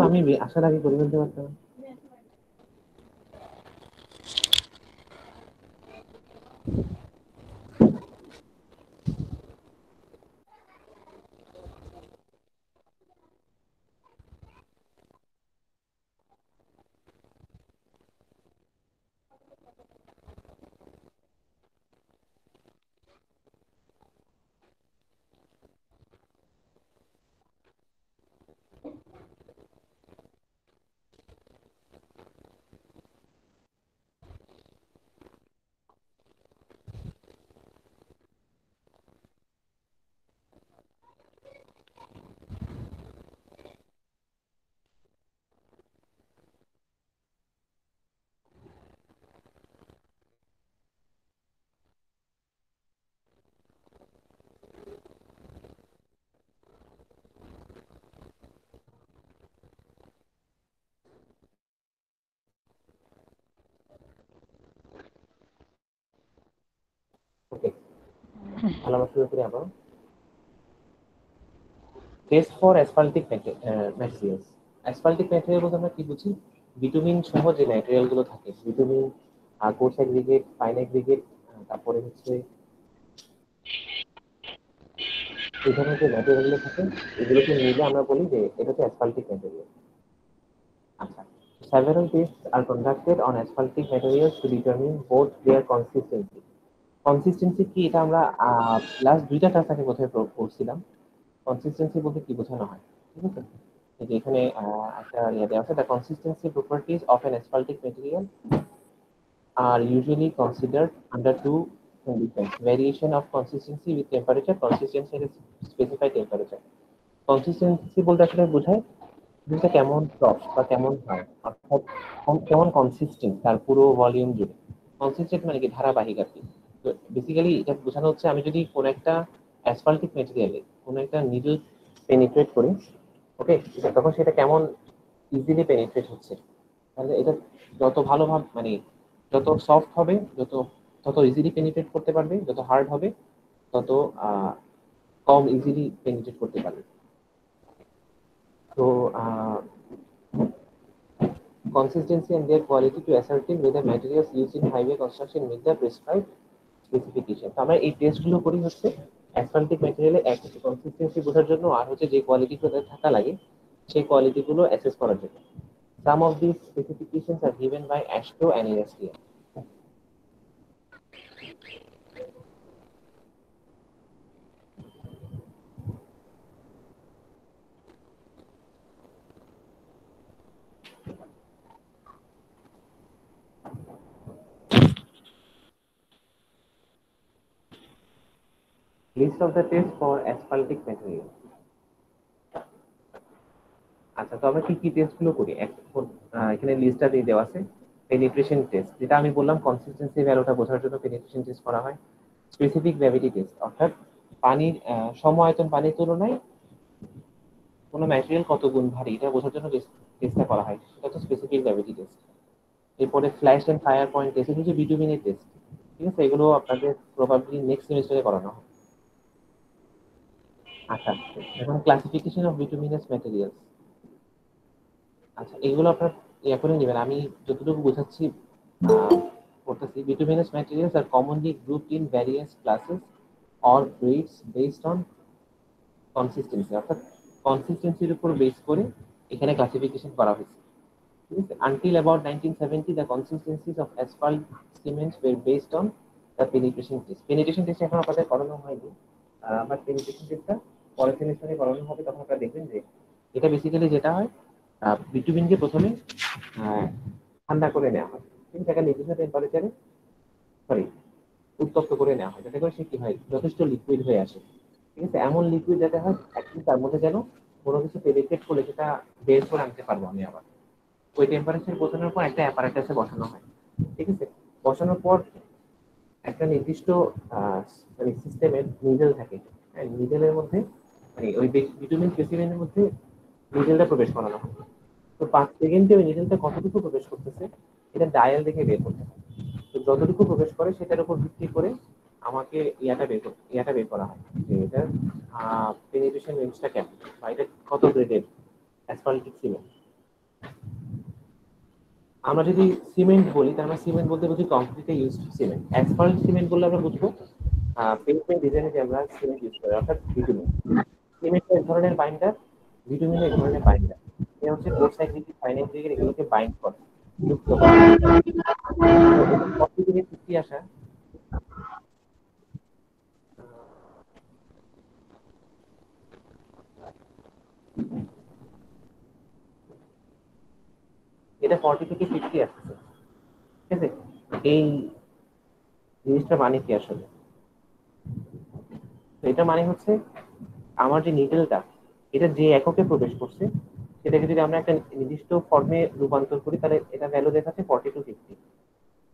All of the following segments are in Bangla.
আমি আসার আগে করে ফেলতে পারতাম। ওকে, তাহলে আমরা শুরু করি আবার। Test for asphaltic materials. Asphaltic material বলতে আমরা কি বুঝি? বিটুমিন সহ যে ম্যাটেরিয়াল গুলো থাকে, bitumen, course aggregate, fine aggregate, তারপরে হচ্ছে এই ধরনের যে ম্যাটেরিয়াল গুলো থাকে, এগুলোকে মিলে আমরা বলি যে এটা হচ্ছে অ্যাসফাল্টিক ম্যাটেরিয়াল। আচ্ছা, several tests are conducted on asphaltic materials to determine both their consistency. Consistency কি, এটা আমরা লাস্ট দুইটা ক্লাস আগে কোথায় পড়ছিলাম। কনসিস্টেন্সি বলতে কি বোঝানো হয়, ঠিক আছে? এই যে এখানে একটা ইয়ে দেওয়া আছে, the consistency properties of an asphaltic material are usually considered under two conditions: variation of consistency with temperature, consistency at a specified temperature. Consistency বলতে আসলে বোঝায় জিনিসটা কেমন টক বা কেমন হয়, অর্থাৎ কেমন কনসিস্টেন্ট তার পুরো ভলিউম জুড়ে। কনসিস্টেন্ট মানে কি, ধারাবাহিক আর কি। তো বেসিক্যালি এটা বোঝানো হচ্ছে আমি যদি কোনো একটা অ্যাসফাল্টিক ম্যাটেরিয়ালে কোনো একটা নিডল পেনিট্রেট করি, ওকে, তখন সেটা কেমন ইজিলি পেনিট্রেট হচ্ছে। তাহলে এটা যত ভালো ভাব মানে যত সফট হবে, তত ইজিলি পেনিট্রেট করতে পারবে, যত হার্ড হবে তত কম ইজিলি পেনিট্রেট করতে পারবে। তো consistency and their quality to ascertain whether materials used in highway construction meet the prescribed specification. তো আমরা এই টেস্টগুলো করি হচ্ছে অ্যাসফাল্টিক ম্যাটেরিয়ালে এক হচ্ছে কনসিস্টেন্সি বোঝার জন্য, আর হচ্ছে যে কোয়ালিটি থাকা লাগে সেই কোয়ালিটি গুলো অ্যাসেস করার জন্য। Some of these specifications are given by AASHTO and ASTM. List of the tests for asphaltic material. আচ্ছা, তো আমরা কি কি টেস্ট গুলো করি এখানে লিস্টটা দিয়ে দেওয়া আছে। পেনিট্রেশন টেস্ট, যেটা আমি বললাম কনসিস্টেন্সি ভ্যালুটা বোঝার জন্য পেনিট্রেশন টেস্ট করা হয়। স্পেসিফিক গ্র্যাভিটি টেস্ট, অর্থাৎ পানির সম-আয়তন পানির তুলনায় কোনো ম্যাটেরিয়াল কত গুণ ভারী এটা বোঝার জন্য টেস্টটা করা হয়, সেটা হচ্ছে স্পেসিফিক গ্র্যাভিটি টেস্ট। এরপরে flash and fire point test, এটা হচ্ছে বিটুমিনের টেস্ট, ঠিক আছে? এগুলো আপনাদের প্রবাবলি নেক্সট সেমিস্টারে করানো হয়। আচ্ছা, এখন ক্লাসিফিকেশন অফ বিটুমিনাস ম্যাটেরিয়ালস। আচ্ছা, এগুলো আপনার ইয়ে করে নেবেন, আমি যতটুকু বোঝাচ্ছি করতেছি। Bituminous materials are commonly grouped in various classes or grades based on consistency, অর্থাৎ কনসিস্টেন্সির উপর বেস করে এখানে ক্লাসিফিকেশন করা হয়েছে, ঠিক আছে? Until about 1970 the consistencies of asphalt cements were based on the penetration test. Penetration test এখন আপনাদের করানো হয়নি, বাট penetration টেস্টটা পরের সেমিস্টারে করানো হবে। তখন আপনারা দেখবেন যে এটা বেসিক্যালি যেটা হয়, বিটুমিনকে প্রথমে ঠান্ডা করে নেওয়া হয়, কিন্তু একটা নির্দিষ্ট টেম্পারেচারে, সরি, উত্তপ্ত করে নেওয়া হয়, যাতে করে সে কি হয়, যথেষ্ট লিকুইড হয়ে আসে, ঠিক আছে? এমন লিকুইড যাতে হয় অ্যাটলিস্ট তার মধ্যে যেন কোনো কিছু পেনিট্রেট করলে সেটা বের করে আনতে পারবো আমি আবার। ওই টেম্পারেচার বোঝানোর পর একটা অ্যাপারেটাসে বসানো হয়, ঠিক আছে? বসানোর পর একটা নির্দিষ্ট মানে সিস্টেমের নিডেল থাকে, নিডেলের মধ্যে মানে ওই বিটুমিন স্পেসিমেনের মধ্যে নিডেলটা প্রবেশ করানো হয়। তো 5 সেকেন্ডে ওই নিডেলটা কতটুকু প্রবেশ করতেছে এটা ডায়াল দেখে বের করতে হয়। তো যতটুকু প্রবেশ করে সেটার উপর ভিত্তি করে আমাকে ইয়াটা বের করা হয় যে এটার পেনিট্রেশন রেঞ্জটা কেমন বা এটা কত গ্রেডের অ্যাসফাল্টিক সিমেন্ট। আমরা যদি সিমেন্ট বলি তাহলে আমরা সিমেন্ট বলতে বুঝি কংক্রিটে ইউজ সিমেন্ট। অ্যাসফল্ট সিমেন্ট বললে আমরা বুঝবো পেইন্ট ডিজাইনে যে আমরা সিমেন্ট ইউজ করি অর্থাৎ বিটুমিন। সিমেন্ট এক ধরনের বাইন্ডার, বিটুমিন এক ধরনের বাইন্ডার। এটা হচ্ছে কোর সাইক্লিক ফাইনাইট এগুলোকে বাইন্ড করে, যুক্ত করে। তো এটা 40 থেকে 50 আসা, এটা 40 থেকে 50 আসছে, ঠিক আছে? এই জিনিসটা মানে কি আসলে? তো এটা মানে হচ্ছে আমার যে নিডেলটা এটা যে এককে প্রবেশ করছে সেটাকে যদি আমরা একটা নির্দিষ্ট ফর্মে রূপান্তর করি তাহলে এটা ভ্যালু দেখাচ্ছে 40 to 50।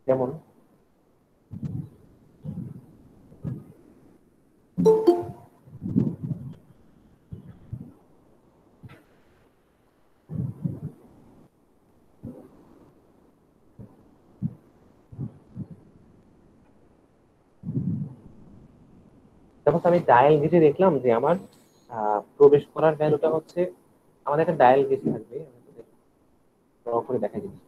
যেমন যখন আমি ডায়াল গেজে দেখলাম যে আমার প্রবেশ করার ভ্যালুটা হচ্ছে, আমাদের একটা ডায়াল গেজ থাকবে, ড্র করে দেখা যাচ্ছে।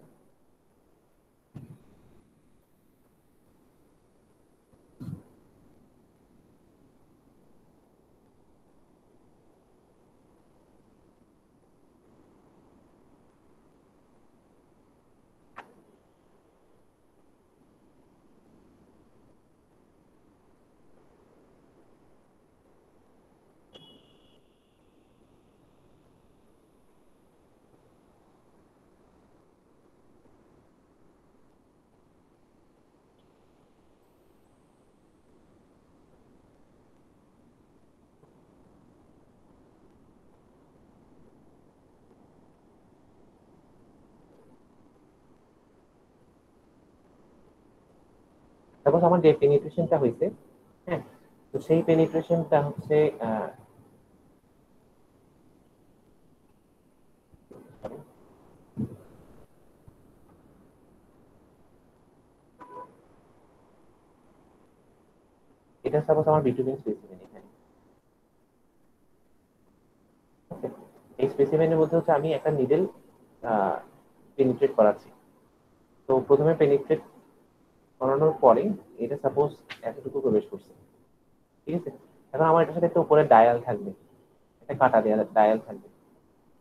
তারপর আমার যে পেনিট্রেশনটা হয়েছে, হ্যাঁ, তো সেই পেনিট্রেশনটা হচ্ছে এটা সাপোজ আমার বিটুমিন স্পেসিমেন এখানে। Okay? এই স্পেসিমেনের মধ্যে হচ্ছে আমি একটা নিডেল পেনিট্রেট করাচ্ছি। তো প্রথমে পেনিট্রেট করানোর পরে এটা সাপোজ এতটুকু প্রবেশ করছে, ঠিক আছে? এখন আমার এটার সাথে একটা উপরে ডায়াল থাকবে, একটা কাটা দেওয়া ডায়াল থাকবে,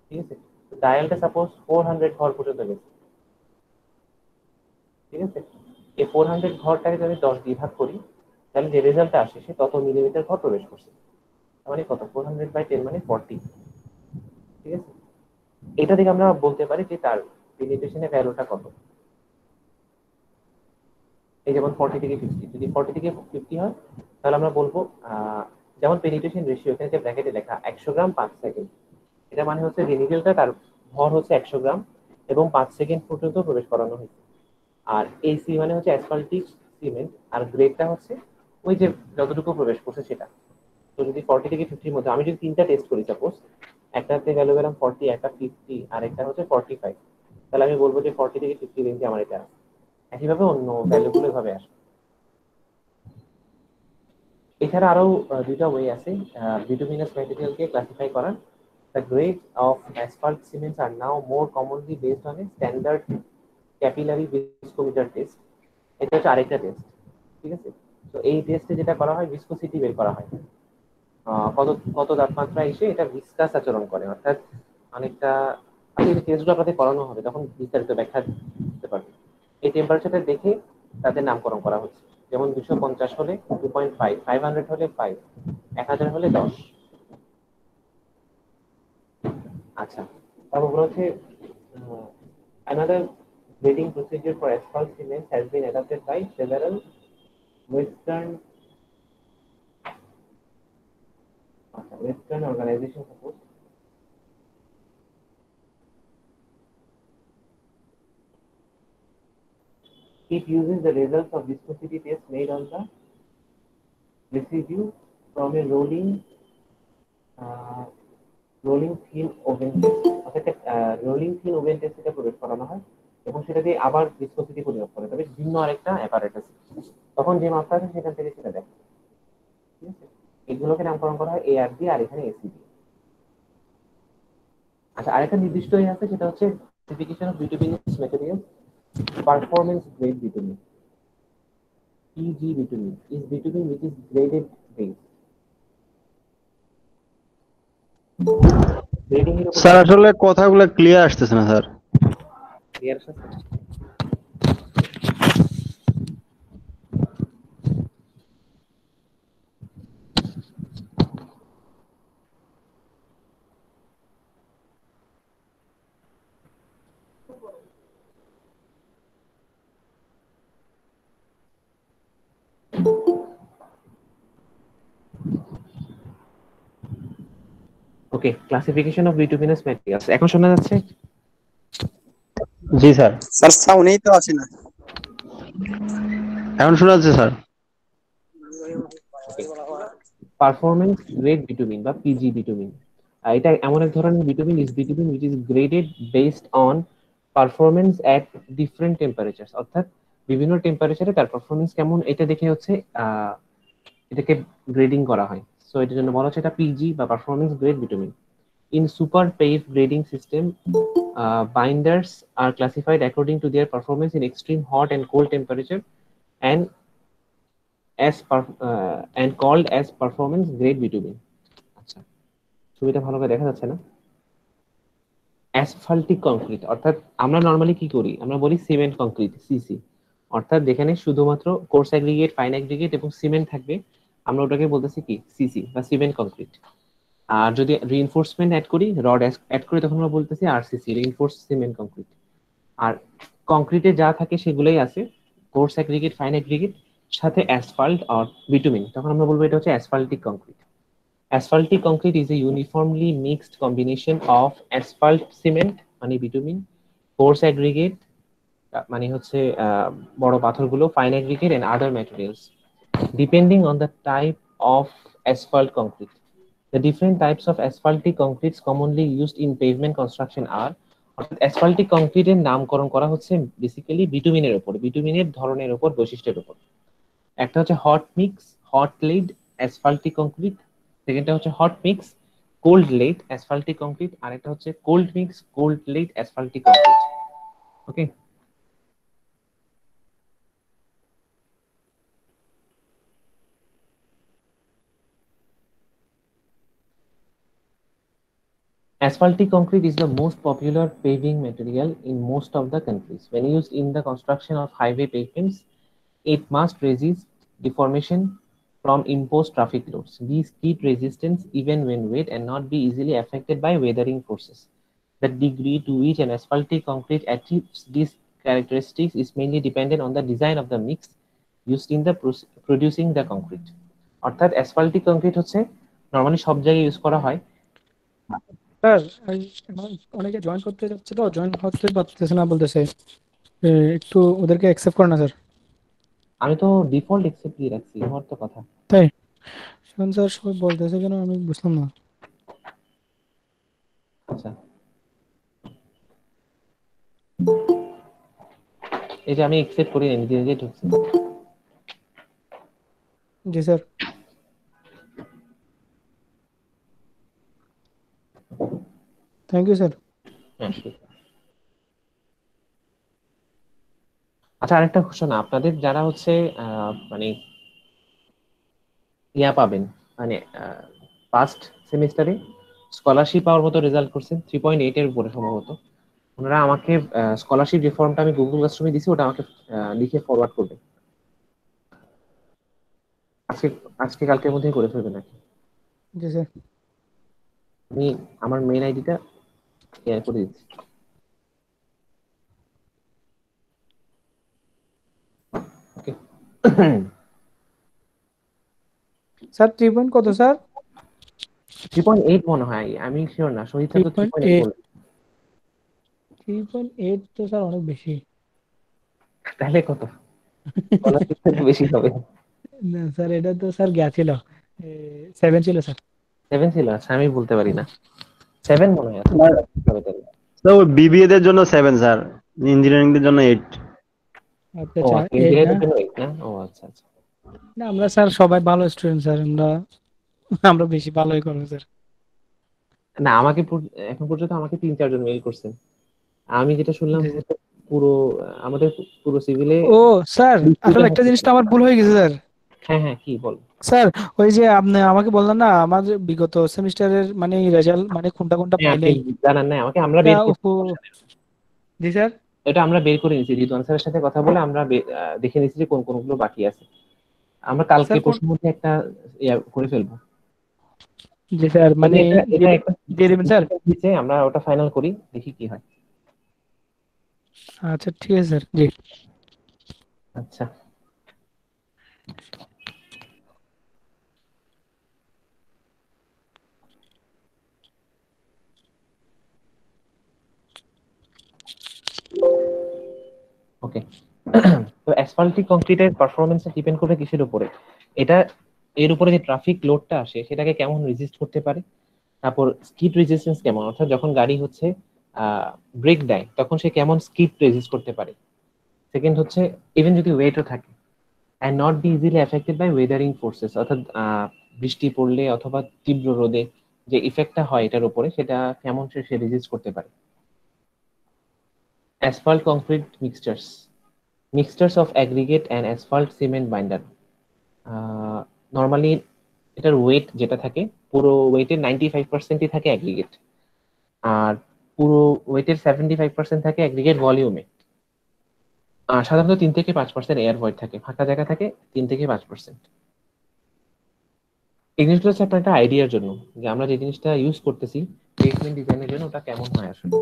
ঠিক আছে? ডায়ালটা সাপোজ 400 ঘর পর্যন্ত গেছে, ঠিক আছে? এই 400 ঘরটাকে যদি 10 দিয়ে ভাগ করি তাহলে যে রেজাল্টটা আসে সে তত মিলিমিটার ঘর প্রবেশ করছে। তার মানে কত? 400/10 মানে 40, ঠিক আছে? এটা থেকে আমরা বলতে পারি যে তার পেনিট্রেশনের ভ্যালুটা কত। এই যেমন 40 থেকে 50, যদি 40 থেকে 50 হয় তাহলে আমরা বলবো যেমন পেনিট্রেশন রেশিও এখানে যে ব্র্যাকেটে লেখা 100 গ্রাম 5 সেকেন্ড, এটা মানে হচ্ছে রিনিডেলটা তার ভর হচ্ছে 100 গ্রাম এবং 5 সেকেন্ড পর্যন্ত প্রবেশ করানো হয়েছে। আর এই সি মানে হচ্ছে অ্যাসফাল্টিক সিমেন্ট, আর গ্রেডটা হচ্ছে ওই যে যতটুকু প্রবেশ করছে সেটা। তো যদি 40 থেকে 50-র মধ্যে আমি যদি তিনটা টেস্ট করি সাপোজ, একটাতে ভ্যালু পেলাম 40, একটা 50 আর একটা হচ্ছে 45, তাহলে আমি বলবো যে 40 থেকে 50 রেঞ্জে আমার এটা আছে। একইভাবে অন্য ভ্যালুগুলো এভাবে আসে। এছাড়া আরো দুইটা ওয়ে আছে বিটুমিনাস ম্যাটেরিয়ালকে ক্লাসিফাই করার। The grades of asphalt cements are now more commonly based on a standard capillary viscometer test. এটা হচ্ছে আরেকটা টেস্ট, ঠিক আছে? তো এই টেস্টে যেটা করা হয় ভিসকোসিটি বের করা হয়, কত কত তাপমাত্রা এসে এটা ভিসকাস আচরণ করে, অর্থাৎ অনেকটা। এই টেস্টগুলো আপনাদের করানো হবে তখন বিস্তারিত ব্যাখ্যা দিতে পারবে। এই টেম্পারেচারটা দেখে তাদের নামকরণ করা হচ্ছে, যেমন 250 হলে 2.5, 500 হলে 5, 1000 হলে 10। আচ্ছা, তারপর হচ্ছে another grading procedure for asphalt cement has been adopted by several western organizations. Suppose it uses the results of viscosity tests made on the residue from a uh, rolling thin oven test, অর্থাৎ রোলিং থিন ওভেন টেস্ট এটা প্রবেশ করানো হয় এবং সেটা দিয়ে আবার ভিসকসিটি পরিমাপ করে, তবে ভিন্ন আরেকটা অ্যাপারেটাস, তখন যে মাত্রা আছে সেখান থেকে সেটা দেখে, ঠিক আছে? এগুলোকে নামকরণ করা হয় এআর দিয়ে আর এখানে এসি দিয়ে। আচ্ছা, আরেকটা নির্দিষ্ট আছে সেটা হচ্ছে classification of bituminous material. performance grade bitumen. PG bitumen is bitumen which is graded base. Grading এর উপর স্যার আসলে কথাগুলো ক্লিয়ার আসতেছে না স্যার। clear আছে? ওকে, ক্লাসিফিকেশন অফ বিটুমিনাস ম্যাটেরিয়ালস এখন শোনা যাচ্ছে? জি স্যার, স্যার সাউন্ডই তো আছে না। এখন শোনা যাচ্ছে স্যার। পারফরমেন্স গ্রেড বিটুমিন বা পিজি বিটুমিন, এটা এমন এক ধরনের bitumen is bitumen which is graded based on performance at different temperature, অর্থাৎ বিভিন্ন টেম্পারেচারে তার পারফরমেন্স কেমন এটা দেখে হচ্ছে এটাকে গ্রেডিং করা হয়। সো এটার জন্য বলা হচ্ছে এটা পিজি বা performance grade bitumen. In super pave grading system, binders are classified according to their performance in extreme hot and cold temperature and and called as performance grade bitumen. আচ্ছা, ছবিটা ভালো করে দেখা যাচ্ছে না? অ্যাসফাল্টিক কংক্রিট, অর্থাৎ আমরা নর্মালি কি করি, আমরা বলি সিমেন্ট কংক্রিট সিসি, অর্থাৎ যেখানে শুধুমাত্র কোর্স অ্যাগ্রিগেট, ফাইন অ্যাগ্রিগেট এবং সিমেন্ট থাকবে, আমরা ওটাকে বলতেছি কি সিসি বা সিমেন্ট কংক্রিট। আর যদি রিইনফোর্সমেন্ট অ্যাড করি, রড অ্যাড করি, তখন আমরা বলতেছি আরসিসি, রিইনফোর্স সিমেন্ট কংক্রিট। আর কংক্রিটে যা থাকে সেগুলোই আছে, কোর্স অ্যাগ্রিগেট, ফাইন অ্যাগ্রিগেট, সাথে অ্যাসফাল্ট আর বিটুমিন, তখন আমরা বলবো এটা হচ্ছে asphaltic concrete. Asphaltic concrete is a uniformly mixed combination of asphalt cement মানে bitumen, coarse aggregate মানে হচ্ছে বড় পাথরগুলো, fine aggregate and other materials. Depending on the type of asphalt concrete, the different types of asphaltic concretes commonly used in pavement construction are, অর্থাৎ অ্যাসফাল্টিক কংক্রিটের নামকরণ করা হচ্ছে বেসিক্যালি বিটুমিনের উপর, বিটুমিনের ধরনের উপর, বৈশিষ্ট্যের উপর। একটা হচ্ছে hot mix, hot laid asphaltic concrete, সেকেন্ডটা হচ্ছে hot mix cold laid asphaltic concrete, আর একটা হচ্ছে cold mix cold laid asphaltic concrete. Okay, asphaltic concrete is the most popular paving material in most of the countries. When used in the construction of highway pavements, it must resist deformation from imposed traffic loads. These keep resistance even when wet and not be easily affected by weathering forces. The degree to which an asphaltic concrete achieves these characteristics is mainly dependent on the design of the mix used in the producing the concrete. অর্থাৎ অ্যাসফাল্টিক কংক্রিট হচ্ছে নরমালি সব জায়গায় ইউজ করা হয়। স্যার অনেকে জয়েন করতে যাচ্ছে তো জয়েন হতে পারতেছে না, বলতেছে একটু ওদেরকে অ্যাকসেপ্ট করে না স্যার। আমি তো ডিফল্ট অ্যাকসেপ্ট দিয়ে রাখছি, আমার তো কথা। তাই শুনুন স্যার, সবাই বলতেছে কেন আমি বুঝলাম না। আচ্ছা, এই যে আমি অ্যাকসেপ্ট করি নিজে নিজে ঢুকছি। জি স্যার, থ্যাংক ইউ স্যার। হ্যাঁ, আচ্ছা, আরেকটা ঘোষণা, আপনাদের যারা হচ্ছে মানে ইয়া পাবেন, মানে ফার্স্ট সেমিস্টারে স্কলারশিপ পাওয়ার মতো রেজাল্ট করছেন 3.8 এর উপরে সম্ভবত, ওনারা আমাকে স্কলারশিপ যে ফর্মটা আমি গুগল ক্লাসরুমে দিছি ওটা আমাকে লিখে ফরওয়ার্ড করবে। আজকে আজকে কালকের মধ্যেই করে ফেলবে নাকি? জি স্যার। আমি আমার মেইল আইডিটা শেয়ার করে দিচ্ছি। ওকে, স্যার 3 পয়েন্ট কত স্যার? 3.8 মনে হয়, আমি শিওর না, শহীদ স্যার তো 3.8 বলে। 3.8 তো স্যার অনেক বেশি। তাহলে কত? স্কলারশিপ থেকে বেশি হবে। না স্যার, এটা তো স্যার গেছিল 7 ছিল স্যার। 7 ছিল? আচ্ছা, আমি বলতে পারি না, 7 মনে হয়। হবে তাহলে। তো বিবিএ দের জন্য 7 স্যার, ইঞ্জিনিয়ারিং দের জন্য 8। আচ্ছা ও আচ্ছা, আচ্ছা, 8 না? ইঞ্জিনিয়ারিং জন্য 8 না? ও আচ্ছা আচ্ছা। না আমরা স্যার সবাই ভালো স্টুডেন্ট স্যার, আমরা আমরা বেশি ভালোই করবো স্যার। না, আমাকে এখন পর্যন্ত আমাকে 3-4 জন মেইল করছেন। আমি যেটা শুনলাম জি স্যার। পুরো আমাদের পুরো সিভিলে ও স্যার, আসলে একটা জিনিসটা আমার ভুল হয়ে গেছে স্যার। হ্যাঁ হ্যাঁ, কি বল? স্যার, ওই যে আপনি আমাকে বললেন না আমার যে বিগত সেমিস্টারের মানে রেজাল্ট মানে কোনটা কোনটা হ্যাঁ, পাই আপনি নাই। জানান না আমাকে, আমরা এটা বের করছি। ওহো। জি স্যার। এটা আমরা বের করে নিয়েছি, রিদওয়ান স্যারের সাথে কথা বলে আমরা দেখে নিয়েছি যে কোন কোনগুলো বাকি আছে। আমরা কালকে স্যার কোন? পরশুর মধ্যে একটা করে ফেলবো। জি স্যার, যদি মানে এটা এটা দিয়ে একটা দিয়ে দেবেন স্যার। দিচ্ছে, আমরা ওটা ফাইনাল করি, দেখি কি হয়। আচ্ছা ঠিক আছে স্যার, জি। আচ্ছা, ওকে। তো অ্যাসফাল্টিক কংক্রিটের পারফরমেন্স ডিপেন্ড করে কিসের উপরে? এটা এর উপরে যে ট্রাফিক লোডটা আসে সেটাকে কেমন রেজিস্ট করতে পারে, তারপর স্কিড রেজিস্ট্যান্স কেমন, অর্থাৎ যখন গাড়ি হচ্ছে ব্রেক দেয় তখন সে কেমন স্কিড রেজিস্ট করতে পারে। সেকেন্ড হচ্ছে ইভেন যদি ওয়েটও থাকে, and not be easily affected by weathering forces, অর্থাৎ বৃষ্টি পড়লে অথবা তীব্র রোদে যে ইফেক্টটা হয় এটার উপরে, সেটা কেমন সে রেজিস্ট করতে পারে। Asphalt concrete mixtures of aggregate and asphalt cement binder. Normally এটার ওয়েট যেটা থাকে, পুরো ওয়েটের 95%ই থাকে অ্যাগ্রিগেট, আর পুরো ওয়েটের 75% থাকে অ্যাগ্রিগেট ভলিউমে। সাধারণত 3 থেকে 5% এয়ার ভয়েড থাকে, ফাঁকা জায়গা থাকে 3 থেকে 5%। এই জিনিসগুলো হচ্ছে আপনার একটা আইডিয়ার জন্য, যে আমরা যে জিনিসটা ইউজ করতেছি বেসমেন্ট ডিজাইনের জন্য ওটা কেমন হয় আসলে।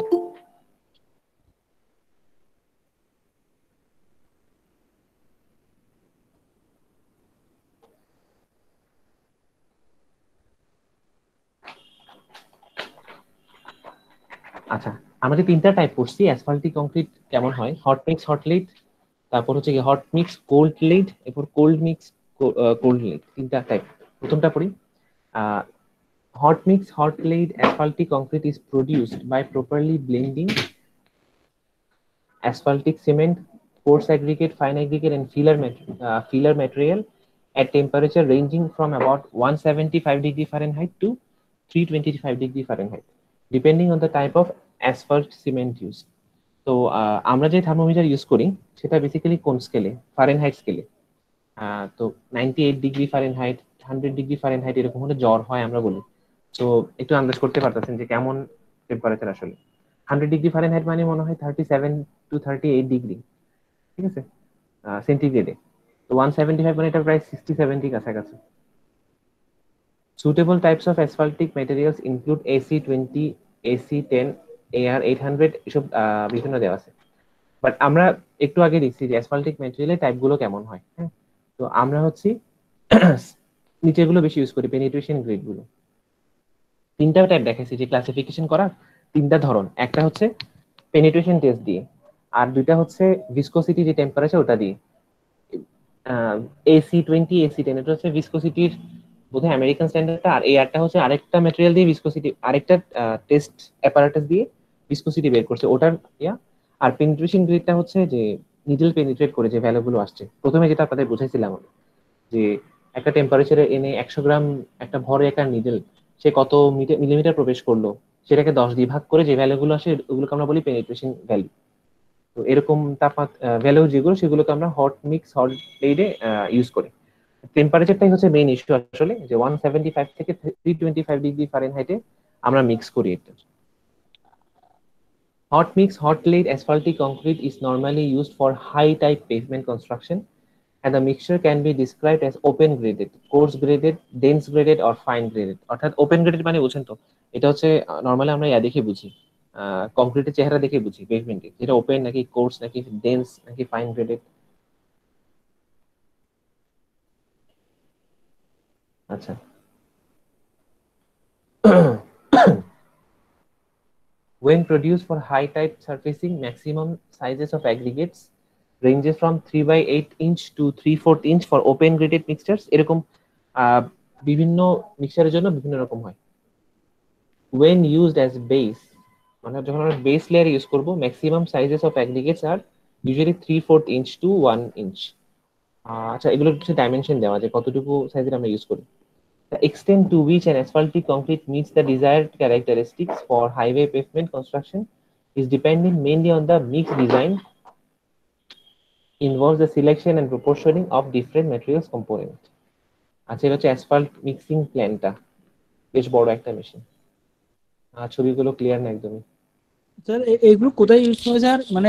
আচ্ছা, আমরা যে 3টা টাইপ করছি অ্যাসফাল্টিক কংক্রিট কেমন হয়, হট মিক্স হট লেড, তারপর হচ্ছে কি হট মিক্স কোল্ড লেড, এরপর কোল্ড মিক্স কোল্ড লেড, 3টা টাইপ। প্রথমটা পড়ি। Hot mix hot laid asphaltic concrete is produced by properly blending asphaltic cement, coarse aggregate, fine aggregate, and filler material at temperature ranging from about 175 degree Fahrenheit to 325 degree Fahrenheit, depending on the type of asphalt cement used. তো আমরা যে থার্মোমিটার ইউজ করি সেটা বেসিক্যালি কোন স্কেলে, ফারেনহাইট স্কেলে। তো 98 ডিগ্রি ফারেনহাইট, 100 ডিগ্রি ফারেনহাইট এরকম হলে জ্বর হয় আমরা বলি। তো একটু আন্দাজ করতে পারতেছেন যে কেমন টেম্পারেচার আসলে। 100 ডিগ্রি ফারেনহাইট মানে মনে হয় 37 to 38 ডিগ্রি, ঠিক আছে, সেন্টিগ্রেডে। তো 175 মানে এটা প্রায় 60-70 কাছাকাছি। Suitable types of asphaltic materials include AC20, AC10, AR800, এসব বিভিন্ন দেওয়া আছে। বাট আমরা একটু আগে দেখছি যে অ্যাসফাল্টিক ম্যাটেরিয়ালের টাইপগুলো কেমন হয়, হ্যাঁ। তো আমরা হচ্ছে নিচেগুলো বেশি ইউজ করি, পেনিট্রেশন গ্রেড গুলো। 3টা টাইপ দেখাইছি যে ক্লাসিফিকেশন করার 3টা ধরন, একটা হচ্ছে পেনিট্রেশন টেস্ট দিয়ে, আর 2টা হচ্ছে ভিসকোসিটি যে টেম্পারেচার ওটা দিয়ে। AC20, AC10 এটা হচ্ছে ভিসকোসিটির বোধহয় আমেরিকান স্ট্যান্ডার্ডটা, আর এয়ারটা হচ্ছে আরেকটা ম্যাটেরিয়াল দিয়ে ভিসকোসিটি, আরেকটা টেস্ট অ্যাপারেটাস দিয়ে ভিসকোসিটি বের করছে ওটার ইয়া। আর পেনিট্রেশন গ্রেডটা হচ্ছে যে নিডল পেনিট্রেট করে যে ভ্যালুগুলো আসছে, প্রথমে যেটা আপনাদের বুঝাইছিলাম আমি, যে একটা টেম্পারেচারে এনে 100 গ্রাম একটা ভরে একটা নিডল সে কত মিলিমিটার প্রবেশ করলো, সেটাকে 10 দিয়ে ভাগ করে যে ভ্যালুগুলো আসে ওগুলোকে আমরা বলি পেনিট্রেশন ভ্যালু। তো এরকম তাপমাত্রা ভ্যালু যেগুলো সেগুলোকে আমরা হট মিক্স হট লেডে ইউজ করি। টেম্পারেচারটাই হচ্ছে মেইন ইস্যু আসলে, যে 175 থেকে 325 ডিগ্রি ফারেনহাইটে আমরা মিক্স করি এটা। Hot mix hot laid asphaltic concrete is normally used for high type pavement construction, and the mixture can be described as open graded, coarse graded, dense graded or fine graded। অর্থাৎ ওপেন গ্রেডেড মানে বুঝেন তো, এটা হচ্ছে নর্মালি আমরা ইয়া দেখে বুঝি, কংক্রিটের চেহারা দেখে বুঝি পেভমেন্টে, যেটা ওপেন নাকি কোর্স নাকি ডেন্স নাকি ফাইন গ্রেডেড। আচ্ছা, when produced for high type surfacing, maximum sizes of aggregates ranges from 3/8 inch to 3/4 inch for open graded mixtures। এরকম আহ, বিভিন্ন মিক্সচারের জন্য বিভিন্ন রকম হয়। when used as base, মানে যখন আমরা বেস লেয়ার ইউজ করব, maximum sizes of aggregates are usually 3/4 inch to 1 inch। আচ্ছা, এগুলোর কিছু ডাইমেনশন দেওয়া যে কতটুকু সাইজের আমরা ইউজ করি। The extent to which an asphaltic concrete meets the desired characteristics for highway pavement construction is dependent mainly on the mix design involves the selection and proportioning of different materials component. আচ্ছা, এটা হচ্ছে অ্যাসফাল্ট মিক্সিং প্ল্যান্টটা, বেশ বড় একটা মেশিন। ছবিগুলো ক্লিয়ার না একদমই? স্যার এইগুলো কোথায় ইউজ হয় স্যার, মানে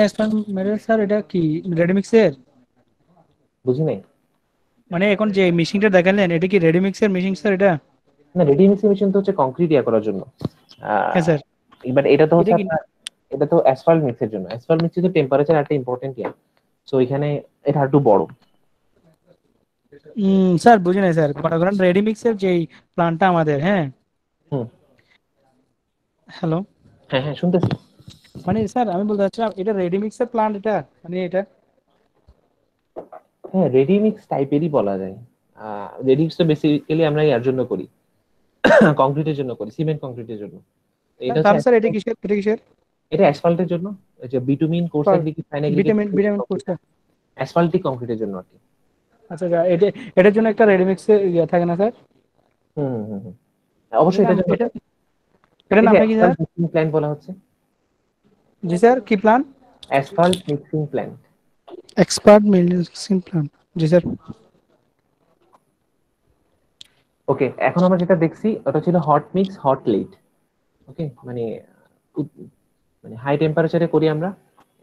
স্যার এটা কি রেডিমিক্সের? বুঝি নাই। মানে এখন যে মেশিনটা দেখালেন এটা কি রেডিমিক্সের মেশিন স্যার এটা? না, রেডি মিক্সিং মেশিন তো হচ্ছে কংক্রিট ইয়া করার জন্য। হ্যাঁ আহ স্যার। এবার এটা তো এটা হচ্ছে কি? আপনার, এটা তো অ্যাসফাল্ট মিক্সের জন্য। অ্যাসফাল্ট মিক্সে তো টেম্পারেচার একটা ইম্পর্টেন্ট ইয়া, সো এখানে এটা একটু বড়। স্যার বুঝি নাই স্যার, মনে করেন রেডিমিক্সের যে প্ল্যানটা আমাদের, হ্যাঁ। হুম। হ্যালো। হ্যাঁ হ্যাঁ, শুনতেছি। মানে স্যার আমি বলতে চাচ্ছিলাম এটা রেডিমিক্সের প্ল্যান এটা, মানে এটা। হ্যাঁ, রেডি মিক্স টাইপেরই বলা যায়। রেডি মিক্স তো বেসিক্যালি আমরা ইয়ার জন্য করি, কংক্রিটের জন্য করি, সিমেন্ট কংক্রিটের জন্য। এটা হচ্ছে তাহলে স্যার এটা কিসের, এটা কিসের? এটা অ্যাসফাল্টের জন্য, এই যে bitumen course aggregate fine aggregate vitamin vitamin কোর্সটা। অ্যাসফাল্টিক কংক্রিটের জন্য আর কি। আচ্ছা স্যার, এটা এটার জন্য একটা রেডিমিক্সের ইয়ে থাকে না স্যার? হুম হুম হুম হুম। এটার অবশ্যই নাম এটার জন্য এটা, এটার এই যে নামটা কি স্যার? অ্যাসফাল্ট মিক্সিং প্ল্যান্ট বলা হচ্ছে। জি স্যার, কি plan? Asphalt mixing plant. Expert mixing plan. জি স্যার। ওকে, এখন আমরা যেটা দেখছি ওটা ছিল hot mix hot laid. Okay, মানে উত- মানে হাই টেম্পারেচারে করি আমরা,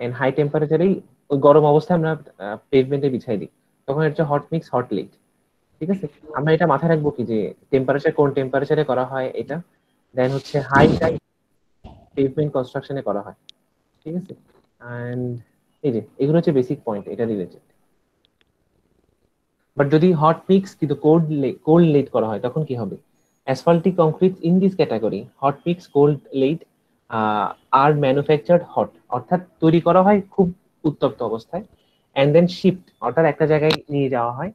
এন্ড হাই টেম্পারেচারেই ওই গরম অবস্থায় আমরা পেভমেন্টে বিছাই দিই, তখন এটা হট মিক্স হট লেট। ঠিক আছে, আমরা এটা মাথায় রাখবো কি যে টেম্পারেচার কোন টেম্পারেচারে করা হয় এটা, দেন হচ্ছে হাই টাইপ পেভমেন্ট কনস্ট্রাকশনে করা হয়। ঠিক আছে, এন্ড এই যে এগুলো হচ্ছে বেসিক পয়েন্ট এটা রিলেটেড। বাট যদি হট মিক্স কিন্তু কোল্ড লেট করা হয় তখন কি হবে? Asphaltic concrete in this category hot mix cold laid are manufactured hot, অর্থাৎ তৈরি করা হয় খুব উত্তপ্ত অবস্থায়, অ্যান্ড দেন শিফট অর্থাৎ একটা জায়গায় নিয়ে যাওয়া হয়,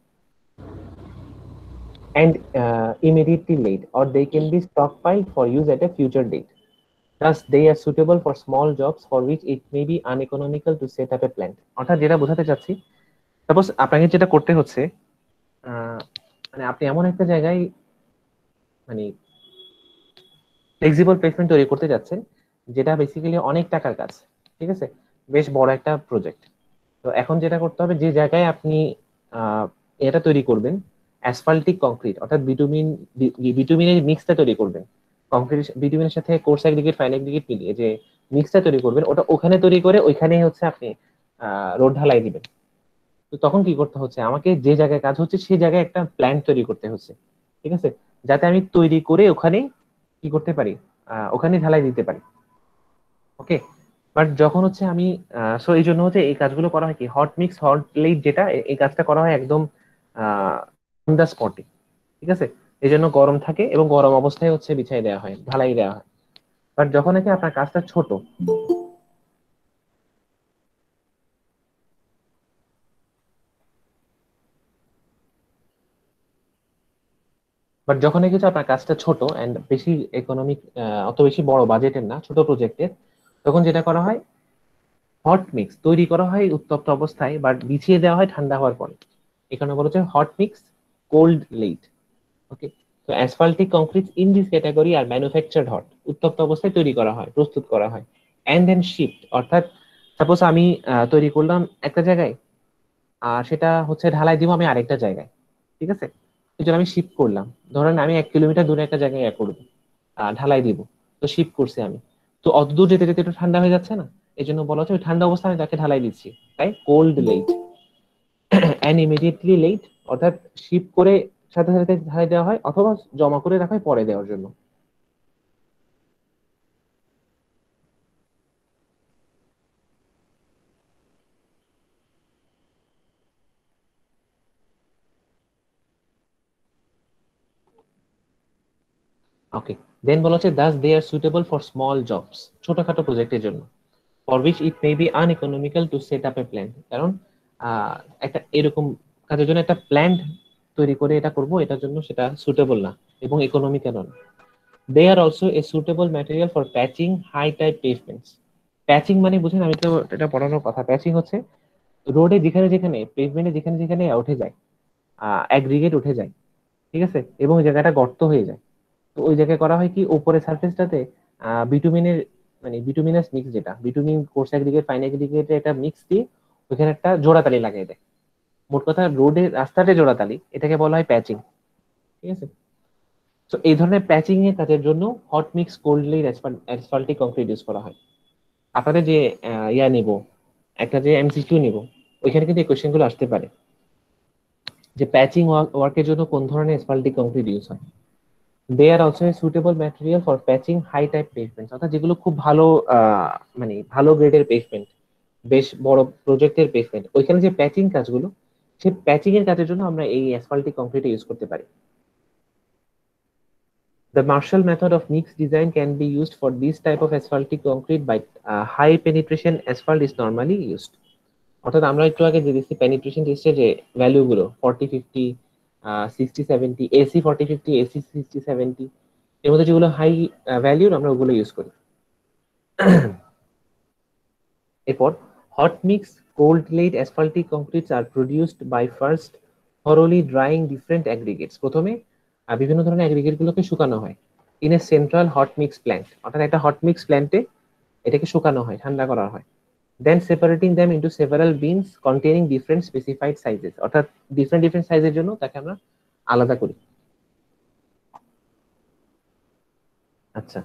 and immediately laid, or they can be stockpiled for use at a future date. Thus, they are suitable for small jobs for which it may be uneconomical to set up a plant. অর্থাৎ যেটা বোঝাতে চাচ্ছি, সাপোজ আপনাকে যেটা করতে হচ্ছে, আহ, মানে আপনি এমন একটা জায়গায় মানে ফ্লেক্সিবল প্লেসমেন্ট তৈরি করতে যাচ্ছেন যেটা বেসিক্যালি অনেক টাকার কাজ। ঠিক আছে, বেশ বড় একটা প্রজেক্ট। তো এখন যেটা করতে হবে, যে জায়গায় আপনি আহ, এটা তৈরি করবেন, অ্যাসফাল্টিক কংক্রিট অর্থাৎ বিটুমিনের মিক্সটা তৈরি করবেন, কংক্রিট বিটুমিনের সাথে কোর্স অ্যাগ্রিগেট ফাইন অ্যাগ্রিগেট মিলিয়ে যে মিক্সটা তৈরি করবেন, ওটা ওখানে তৈরি করে ওইখানেই হচ্ছে আপনি রোড ঢালাই দিবেন। তো তখন কি করতে হচ্ছে, আমাকে যে জায়গায় কাজ হচ্ছে সেই জায়গায় একটা প্ল্যান তৈরি করতে হচ্ছে। ঠিক আছে, যাতে আমি তৈরি করে ওখানে কি করতে পারি, ওখানে ঢালাই দিতে পারি। ওকে, বাট যখন হচ্ছে আমি সো এই জন্য হচ্ছে এই কাজগুলো করা হয় কি, হট মিক্স হট লেট যেটা, এই কাজটা করা হয় একদম অন দা স্পটে। ঠিক আছে, এই জন্য গরম থাকে এবং গরম অবস্থায় হচ্ছে বিছাই দেওয়া হয়, ঢালাই দেওয়া হয়। বাট যখন নাকি আপনার কাজটা ছোট, বাট যখন নাকি হচ্ছে আপনার কাজটা ছোট এন্ড বেশি ইকোনমিক, অত বেশি বড় বাজেটের না, ছোট প্রজেক্টের, তখন যেটা করা হয়, হট মিক্স তৈরি করা হয় উত্তপ্ত অবস্থায় বাট বিছিয়ে দেওয়া হয় ঠান্ডা হওয়ার পরে। এখানে বলা হচ্ছে hot mix cold laid. Okay, তো asphaltic concrete in this category are manufactured hot, উত্তপ্ত অবস্থায় তৈরি করা হয়, প্রস্তুত করা হয়, এন্ড দেন শিফট অর্থাৎ সাপোজ আমি তৈরি করলাম একটা জায়গায়, আর সেটা হচ্ছে ঢালাই দিব আমি আরেকটা জায়গায়। ঠিক আছে, এই জন্য আমি শিফট করলাম, ধরেন আমি 1 কিলোমিটার দূরে একটা জায়গায় করবো, ঢালাই দিব, তো শিফট করছি আমি, তো অত দূর যেতে যেতে একটু ঠান্ডা হয়ে যাচ্ছে না, এই জন্য বলা হচ্ছে ওই ঠান্ডা অবস্থায় আমি তাকে ঢালাই দিচ্ছি, তাই cold laid and immediately laid, অর্থাৎ শিফট করে সাথে সাথে ঢালাই দেওয়া হয় অথবা জমা করে রাখা হয় পরে দেওয়ার জন্য। ওকে, দেন বলা হচ্ছে thus they are suitable for small jobs, ছোটখাটো প্রজেক্টের জন্য, for which it may be uneconomical to set up a plan. কারণ আহ, একটা এরকম কাজের জন্য একটা প্ল্যান তৈরি করে এটা করব, এটার জন্য সেটা সুটেবল না এবং ইকোনমিক্যাল না। They are also a suitable material for patching high type pavements. Patching মানে বুঝেন, আমি তো এটা পড়ানোর কথা। প্যাচিং হচ্ছে রোডে যেখানে যেখানে পেভমেন্টে যেখানে যেখানে উঠে যায়, অ্যাগ্রিগেট উঠে যায়, ঠিক আছে, এবং ওই জায়গাটা গর্ত হয়ে যায়, তো ওই জায়গায় করা হয় কি, উপরের সার্ফেসটাতে বিটুমিনের মানে বিটুমিনাস মিক্স, যেটা বিটুমিন কোর্স অ্যাগ্রিগেট ফাইন অ্যাগ্রিগেটের একটা মিক্স দিয়ে ওইখানে একটা জোড়াতালি লাগাই দেয়। মোট কথা রোডের রাস্তাতে জোড়াতালি, এটাকে বলা হয় প্যাচিং। ঠিক আছে, তো এই ধরনের প্যাচিং এর কাজের জন্য hot mix cold laid asphaltic concrete use করা হয়। আপনাদের যে ইয়া নিব, একটা যে এমসিকিউ নিব, ওইখানে কিন্তু এই কোয়েশ্চেন গুলো আসতে পারে যে প্যাচিং ওয়ার্কের জন্য কোন ধরনের অ্যাসফাল্টিক কংক্রিট ইউজ হয়। They are also a suitable material for patching high type pavement, অর্থাৎ যেগুলো খুব ভালো মানে ভালো গ্রেডের পেভমেন্ট, বেশ বড় প্রজেক্টের পেভমেন্ট, ওইখানে যে প্যাচিং কাজগুলো, সেই প্যাচিং এর কাজের জন্য আমরা এই অ্যাসফাল্টিক কংক্রিট ইউজ করতে পারি। The Marshall method of mixed design can be used for this type of asphaltic concrete, but high penetration asphalt is normally used. অর্থাৎ আমরা একটু আগে যে দেখছি পেনিট্রেশন টেস্টের যে ভ্যালু গুলো 40-50, 60-70, এসি 40-50, এসি 60-70, এর মধ্যে যেগুলো হাই ভ্যালুর আমরা ওগুলো ইউজ করি। এরপর hot mix cold laid asphaltic concretes are produced by first thoroughly drying different aggregates. প্রথমে বিভিন্ন ধরনের অ্যাগ্রিগেট গুলোকে শুকানো হয় in a central hot mix plant, অর্থাৎ একটা হট মিক্স প্ল্যান্টে এটাকে শুকানো হয়, ঠান্ডা করা হয়। Then separating them into several bins containing different specified sizes, অর্থাৎ ডিফারেন্ট ডিফারেন্ট সাইজের জন্য তাকে আমরা আলাদা করি। আচ্ছা,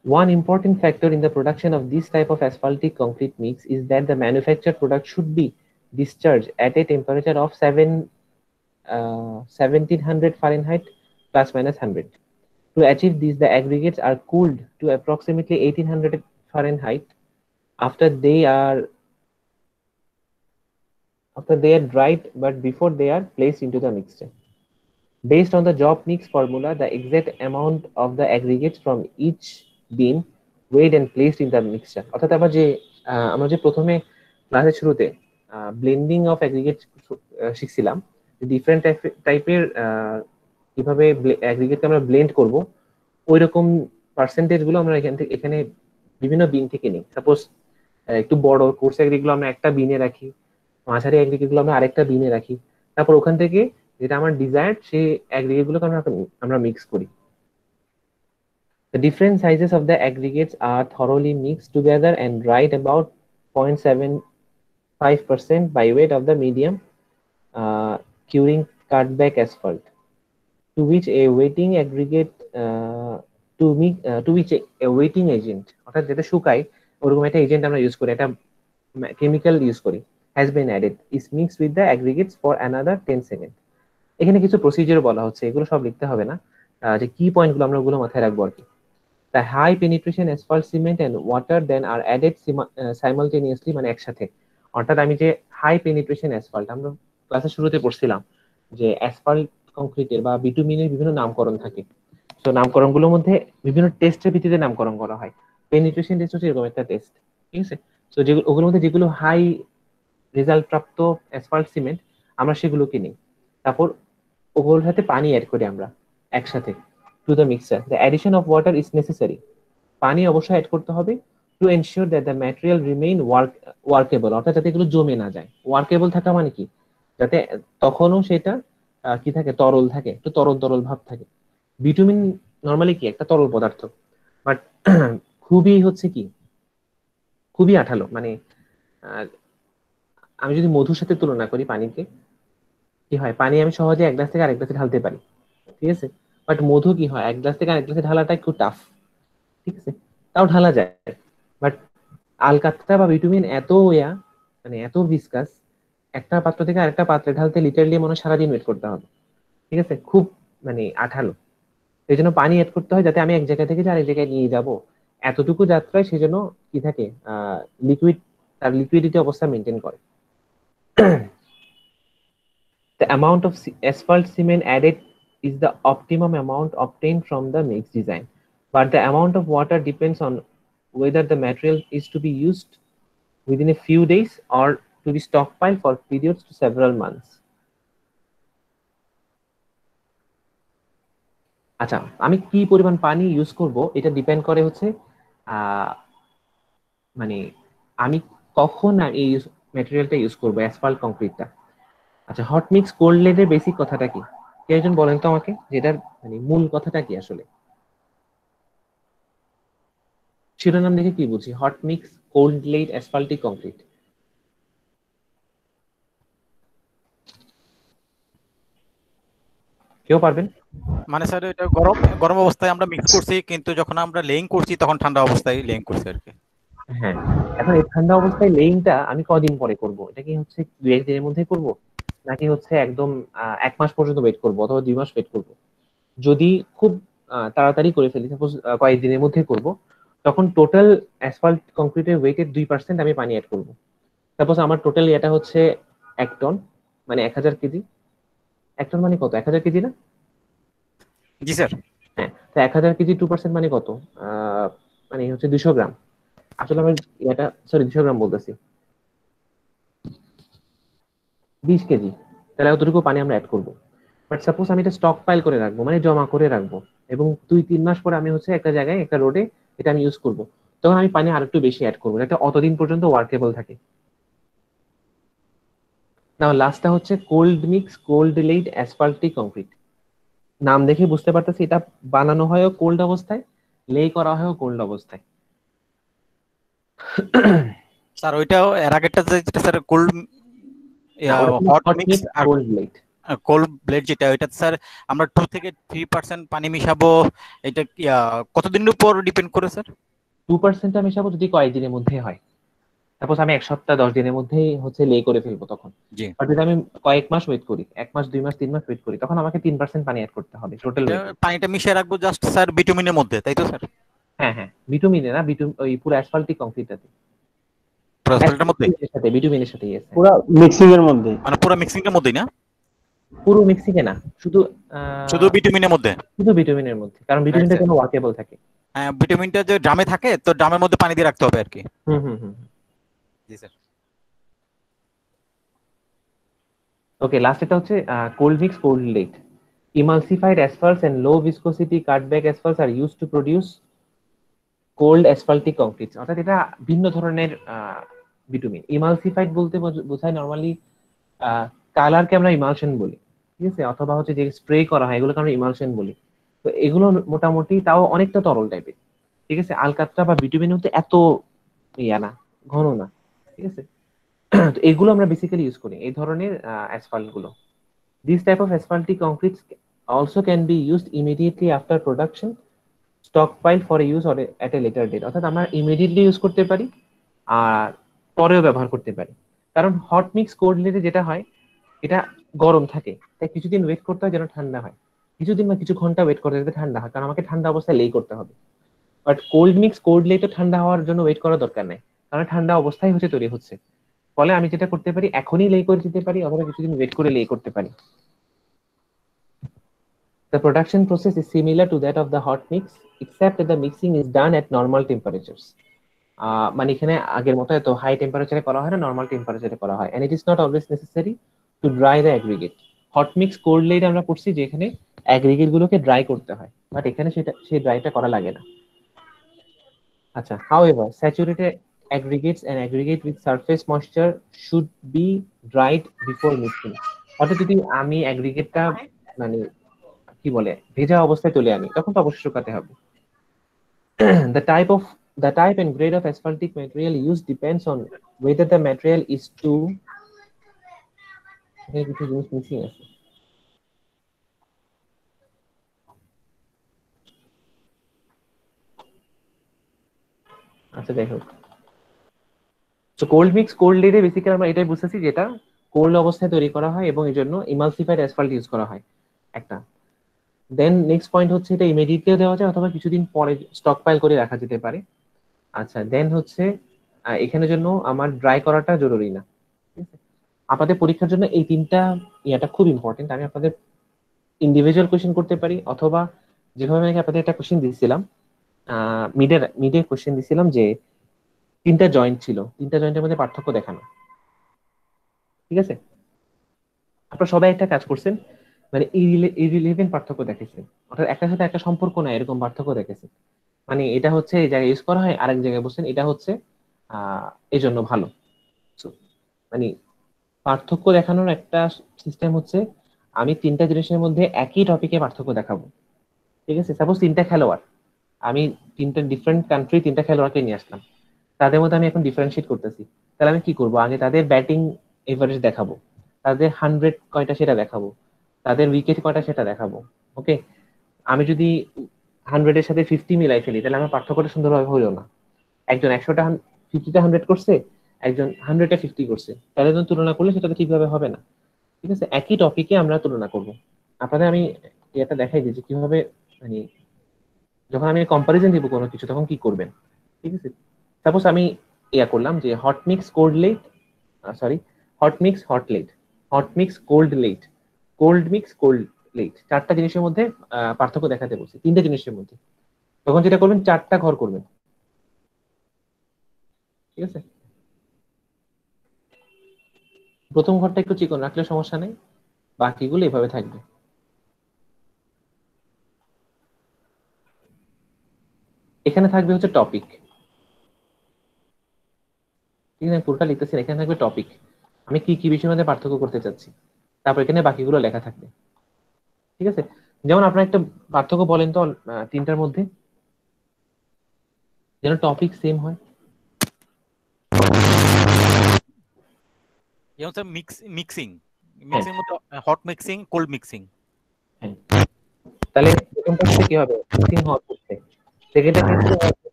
one important factor in the production of this type of asphaltic concrete mix is that the manufactured product should be discharged at a temperature of 1700 Fahrenheit plus minus 100. To achieve this, the aggregates are cooled to approximately 1800 Fahrenheit after they are dried, but before they are placed into the mixture. Based on the job mix formula, the exact amount of the aggregates from each bin weighed and placed in the mixture. অর্থাৎ আমরা যে প্রথমে ক্লাসের শুরুতে ব্লেন্ডিং অফ অ্যাগ্রিগেট শিখছিলাম, ডিফারেন্ট টাইপের কিভাবে অ্যাগ্রিগেটকে আমরা ব্লেন্ড করব, ওই রকম পার্সেন্টেজ গুলো আমরা এখানে বিভিন্ন বিন থেকে নিই। সাপোজ একটু বড় কোর্স অ্যাগ্রিগেট গুলো আমরা একটা বিনে রাখি, মাঝারি অ্যাগ্রিগেট গুলো আমরা আরেকটা বিনে রাখি, তারপর ওখান থেকে যেটা আমার ডিজায়ার্ড সেই অ্যাগ্রিগেট গুলোকে আমরা মিক্স করি। The different sizes of the aggregates are thoroughly mixed together and dried about 0.75% by weight of the medium curing cutback asphalt, to which a weighting aggregate to which a weighting agent, অর্থাৎ যেটা শুকায় ওরকম একটা এজেন্ট আমরা ইউজ করি, একটা কেমিক্যাল ইউজ করি, has been added, is mixed with the aggregates for another 10 seconds. এখানে কিছু প্রসিজার বলা হচ্ছে, এগুলো সব লিখতে হবে না, যে কি পয়েন্ট গুলো আমরা ওগুলো মাথায় রাখবো আর কি। The high penetration asphalt cement and water then are added simultaneously, মানে একসাথে। অর্থাৎ আমি যে হাই পেনিট্রেশন অ্যাসফাল্ট, আমরা ক্লাসের শুরুতে পড়ছিলাম যে অ্যাসফাল্ট কংক্রিটের বা বিটুমিনের বিভিন্ন নামকরণ থাকে, তো নামকরণ গুলোর মধ্যে বিভিন্ন টেস্টের ভিত্তিতে নামকরণ করা হয়। পেনিট্রেশন টেস্ট হচ্ছে এরকম একটা টেস্ট, ঠিক আছে। তো যেগুলো ওগুলোর মধ্যে যেগুলো হাই রেজাল্ট প্রাপ্ত অ্যাসফাল্ট সিমেন্ট, আমরা সেগুলোকে নিই, তারপর ওগুলোর সাথে পানি অ্যাড করি আমরা একসাথে to the mixer. The addition of water is necessary, পানি অবশ্যই অ্যাড করতে হবে, to ensure that the material remain workable, অর্থাৎ যাতে এগুলো জমে না যায়। ওয়ার্কেবল থাকা মানে কি, যাতে তখনও সেটা কি থাকে, তরল থাকে, একটু তরল তরল ভাব থাকে। বিটুমিন নর্মালি কি একটা তরল পদার্থ, বাট খুবই হচ্ছে কি, খুবই আঠালো, মানে আমি যদি মধুর সাথে তুলনা করি পানিকে, কি হয়, পানি আমি সহজে এক গ্লাস থেকে আরেক গ্লাসে ঢালতে পারি, ঠিক আছে, বাট মধু কি হয়, এক গ্লাস থেকে আরেক গ্লাসে ঢালাটা একটু টাফ, ঠিক আছে, তাও ঢালা যায়। বাট আলকাতরা বা ভিটামিন এত মানে এত ভিসকাস, একটা পাত্র থেকে আরেকটা পাত্রে ঢালতে লিটারলি মনে হয় সারাদিন ওয়েট করতে হবে, ঠিক আছে, খুব মানে আঠালো। এই জন্য পানি অ্যাড করতে হয়, যাতে আমি এক জায়গা থেকে যে আরেক জায়গায় নিয়ে যাব, এতটুকু যাত্রায় সেই জন্য কি থাকে, লিকুইড, তার লিকুইডিটি অবস্থা মেনটেন করে। The amount of asphalt cement added is the optimum amount obtained from the mix design, but the amount of water depends on whether the material is to be used within a few days or to be stockpiled for periods to several months. আচ্ছা, আমি কি পরিমাণ পানি ইউজ করব এটা ডিপেন্ড করে হচ্ছে আহ মানে আমি কখন এই ম্যাটেরিয়ালটা ইউজ করবো, অ্যাসফাল্ট কংক্রিটটা। আচ্ছা, হট মিক্স কোল্ড লেডের বেসিক কথাটা কি, কে একজন বলেন তো আমাকে, যেটার মানে মূল কথাটা কি আসলে। শিরোনাম দেখে কি বুঝি, hot mix cold laid asphaltic concrete. কেউ পারবেন? মানে স্যার এটা গরম গরম অবস্থায় আমরা মিক্স করছি, কিন্তু যখন আমরা লেইং করছি তখন ঠান্ডা অবস্থায় লেইং করছি আর কি। হ্যাঁ, এখন এই ঠান্ডা অবস্থায় লেইংটা আমি কদিন পরে করব? এটা কি হচ্ছে 2-1 দিনের মধ্যে করব, নাকি হচ্ছে একদম 1 মাস পর্যন্ত ওয়েট করব অথবা 2 মাস ওয়েট করব? যদি খুব তাড়াতাড়ি করে ফেলি, সাপোজ কয়েকদিনের মধ্যে করব, তখন টোটাল অ্যাসফাল্ট কংক্রিটের ওয়েটের 2% আমি পানি অ্যাড করব। সাপোজ আমার টোটাল এটা হচ্ছে 1 টন, মানে 1000 কেজি। 1 টন মানে কত? 1000 কেজি না? জি স্যার। হ্যাঁ, তো 1000 কেজি 2% মানে কত? মানে হচ্ছে 200 গ্রাম। আসলে আমি এটা, সরি, 200 গ্রাম বলতেছি, 20 কেজি। তাহলে এতটুকু পানি আমরা অ্যাড করবো। বাট সাপোজ আমি এটা স্টক পাইল করে রাখবো, মানে জমা করে রাখবো, এবং 2-3 মাস পরে আমি হচ্ছে একটা জায়গায়, একটা রোডে এটা আমি ইউজ করবো, তখন আমি পানি আর একটু বেশি অ্যাড করবো, যাতে অতদিন পর্যন্ত ওয়ার্কেবল থাকে। নাও লাস্টটা হচ্ছে cold mix cold laid asphaltic concrete. নাম দেখে বুঝতে পারতেছি এটা বানানো হয় কোল্ড অবস্থায়, লে করা হয় কোল্ড অবস্থায়। স্যার ওইটাও এর আগেরটা যেটা sir cold hot hot mix mix আর কোল্ড লেইড। কোল্ড ব্লেড, যেটা ওইটা স্যার আমরা 2 থেকে 3% পানি মিশাবো। এটা কি, কতদিনের উপর ডিপেন্ড করে স্যার? 2% মিশাবো যদি কয়েকদিনের মধ্যে হয়। সাপোজ আমি 1 সপ্তাহ 10 দিনের মধ্যেই হচ্ছে লে করে ফেলবো তখন। জি। আর যদি আমি কয়েক মাস ওয়েট করি, 1 মাস 2 মাস 3 মাস ওয়েট করি, তখন আমাকে 3% পানি অ্যাড করতে হবে টোটাল এটা ওয়েট। পানিটা মিশিয়ে রাখবো জাস্ট স্যার বিটুমিনের মধ্যে, তাই তো স্যার? হ্যাঁ হ্যাঁ, বিটুমিনে না, ওই পুরো অ্যাসফাল্টিক কংক্রিটটাতে, প্রসপেলটার মধ্যে, সাথে বিটুমিনের সাথে, ইয়েস। পুরো মিক্সিং এর মধ্যে। মানে পুরো মিক্সিংটার মধ্যেই না? পুরো মিক্সিং এ না, শুধু শুধু বিটুমিনের মধ্যে? শুধু বিটুমিনের মধ্যে, কারণ রাইট বিটুমিনটা স্যার। কোনো ওয়ার্কেবল থাকে। হ্যাঁ, বিটুমিনটা যে ড্রামে থাকে, তো ড্রামের মধ্যে পানি দিয়ে রাখতে হবে আর কি। হুম হুম হুম। জি স্যার। ওকে, লাস্ট এটা হচ্ছে cold mix cold laid. Emulsified asphalts and low viscosity cutback asphalts are used to produce cold asphaltic concrete। অর্থাৎ এটা ভিন্ন ধরনের বিটুমিন। ইমালসিফাইড বলতে বোঝায় নর্মালি কালারকে আমরা ইমালশন বলি, ঠিক আছে, অথবা হচ্ছে যে স্প্রে করা হয় এগুলোকে আমরা ইমালশন বলি। তো এগুলো মোটামুটি তাও অনেকটা তরল টাইপের, ঠিক আছে। আলকাতরা বা বিটুমিন হতে এত ইয়া না, ঘন না, ঠিক আছে। তো এগুলো আমরা বেসিক্যালি ইউজ করি, এই ধরনের অ্যাসফাল্ট গুলো। This type of asphaltic concretes also can be used immediately after production, stockpile for use or at a later date। অর্থাৎ আমরা ইমিডিয়েটলি ইউজ করতে পারি আর পরেও ব্যবহার করতে পারি। কারণ হট মিক্স কোল্ড লেটে যেটা হয়, এটা গরম থাকে, তাই কিছুদিন ওয়েট করতে হয় যেন ঠান্ডা হয়, কিছুদিন বা কিছু ঘন্টা ওয়েট করতে যাতে ঠান্ডা হয়, কারণ আমাকে ঠান্ডা অবস্থায় লে করতে হবে। বাট কোল্ড মিক্স কোল্ড লেটে ঠান্ডা হওয়ার জন্য ওয়েট করার দরকার নেই, কারণ ঠান্ডা অবস্থায় হচ্ছে তৈরি হচ্ছে। ফলে আমি যেটা করতে পারি, এখনই লে করে দিতে পারি অথবা কিছুদিন ওয়েট করে লে করতে পারি। The production process is similar to that of the hot mix, except that the mixing is done at normal temperatures. মানে এখানে আগের মতো এত হাই টেম্পারেচারে করা হয় না, নর্মাল টেম্পারেচারে করা হয়, and it is not always necessary to dry the aggregate. Hot mix cold laid আমরা করছি যে এখানে অ্যাগ্রিগেট গুলোকে ড্রাই করতে হয়, বাট এখানে সেটা সেই ড্রাইটা করা লাগে না। আচ্ছা, however, saturated aggregates and aggregate with surface moisture should be dried before mixing। অর্থাৎ যদি আমি অ্যাগ্রিগেটটা মানে কি বলে ভেজা অবস্থায় তুলে আনি, তখন তো অবশ্যই শুকাতে হবে। the type of the type and grade of asphaltic material used depends on whether the material is too, এখানে কিছু জিনিস মিসিং আছে। আচ্ছা, দেখো, তো কোল্ড মিক্স কোল্ড লেটে বেসিক্যালি আমরা এটাই বুঝতেছি যেটা কোল্ড অবস্থায় তৈরি করা হয় এবং এই জন্য ইমালসিফাইড অ্যাসফাল্ট ইউজ করা হয় একটা। দেন নেক্সট পয়েন্ট হচ্ছে এটা ইমিডিয়েটলিও দেওয়া যায় অথবা কিছুদিন পরে স্টক পাইল করে রাখা যেতে পারে। আচ্ছা, দেন হচ্ছে এখানের জন্য আমার ড্রাই করাটা জরুরি না, ঠিক আছে। আপনাদের পরীক্ষার জন্য এই তিনটা ইয়াটা খুব ইম্পর্টেন্ট। আমি আপনাদের ইন্ডিভিজুয়াল কোশ্চেন করতে পারি, অথবা যেভাবে আমি আপনাদের একটা কোশ্চেন দিয়েছিলাম, মিডে কোশ্চেন দিয়েছিলাম যে 3টা জয়েন্ট ছিল, 3টা জয়েন্টের মধ্যে পার্থক্য দেখানো, ঠিক আছে। আপনারা সবাই একটা কাজ করছেন, মানে ইরিলেভেন্ট পার্থক্য দেখেছেন, অর্থাৎ একটার সাথে একটা সম্পর্ক না এরকম পার্থক্য দেখেছেন। মানে এটা হচ্ছে এই জায়গায় ইউজ করা হয়, আরেক জায়গায় বলছেন এটা হচ্ছে এই জন্য ভালো। So, মানে পার্থক্য দেখানোর একটা সিস্টেম হচ্ছে আমি 3টা জিনিসের মধ্যে একই টপিকে পার্থক্য দেখাবো, ঠিক আছে। সাপোজ 3টা খেলোয়াড়, আমি 3টা ডিফারেন্ট কান্ট্রি 3টা খেলোয়াড়কে নিয়ে আসলাম, তাদের মধ্যে আমি এখন ডিফারেন্সিয়েট করতেছি। তাহলে আমি কি করবো, আগে তাদের ব্যাটিং এভারেজ দেখাবো, তাদের 100 কয়টা সেটা দেখাবো, তাদের উইকেট কয়টা সেটা দেখাবো। ওকে, আমি যদি 100-এর সাথে 50 মিলাই ফেলি তাহলে আমার পার্থক্যটা সুন্দরভাবে হলো না। একজন 100টা 50টা 100 করছে, একজন 100টা 50 করছে, তাহলে যখন তুলনা করলে সেটা তো ঠিকভাবে হবে না। ঠিক আছে, একই টপিকে আমরা তুলনা করব। আপনাদের আমি এটা দেখাই দিই যে কিভাবে, মানে যখন আমি কম্পারিজন দিব কোনো কিছু তখন কি করবেন। ঠিক আছে, সাপোজ আমি করলাম যে hot mix cold laid, sorry, hot mix hot laid, hot mix cold laid, cold mix cold laid, চারটা জিনিসের মধ্যে পার্থক্য দেখাতে বলছি, তিনটা জিনিসের মধ্যে। তখন যেটা করবেন, চারটা ঘর করবেন। ঠিক আছে, প্রথম ঘরটা একটু চিকন রাখলে সমস্যা নেই, বাকিগুলো এভাবে থাকবে। এখানে থাকবে হচ্ছে টপিক। ঠিক আছে, আমি পুরোটা লিখতেছি না, এখানে থাকবে টপিক, আমি কি কি বিষয়ের মধ্যে পার্থক্য করতে চাচ্ছি, তারপর এখানে বাকিগুলো লেখা থাকবে। ঠিক আছে, যেমন আপনার একটা পার্থক্য বলেন তো তিনটার মধ্যে, যেন টপিক সেম হয়। যেমন স্যার মিক্সিং হ্যাঁ, মিক্সিং মধ্যে হট মিক্সিং, কোল্ড মিক্সিং। হ্যাঁ, তাহলে প্রথমটা হচ্ছে কি হবে, মিক্সিং হওয়া হচ্ছে, সেকেন্ডটা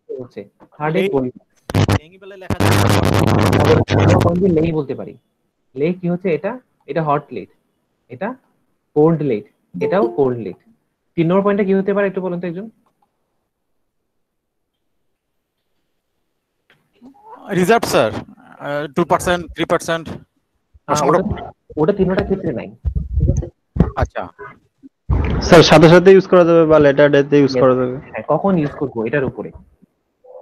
কি হচ্ছে, থার্ডে কোল্ড। লেঙ্গি বেলায় লেখা যায় আমরা কোনদিন লেই বলতে পারি, লে কি হচ্ছে, এটা এটা হট লেট, এটা কোল্ড লেট, এটাও কোল্ড লেট। 3 নম্বর পয়েন্টটা কি হতে পারে একটু বলুন তো একজন। Reserve sir 2%, 3%। ওটা ওটা 3টা ক্ষেত্রে নাই। ঠিক আছে, আচ্ছা, স্যার সাথে সাথে ইউজ করা যাবে বা লেটার ডেতে ইউজ Yes, করা যাবে। হ্যাঁ, কখন ইউজ করবো এটার উপরে,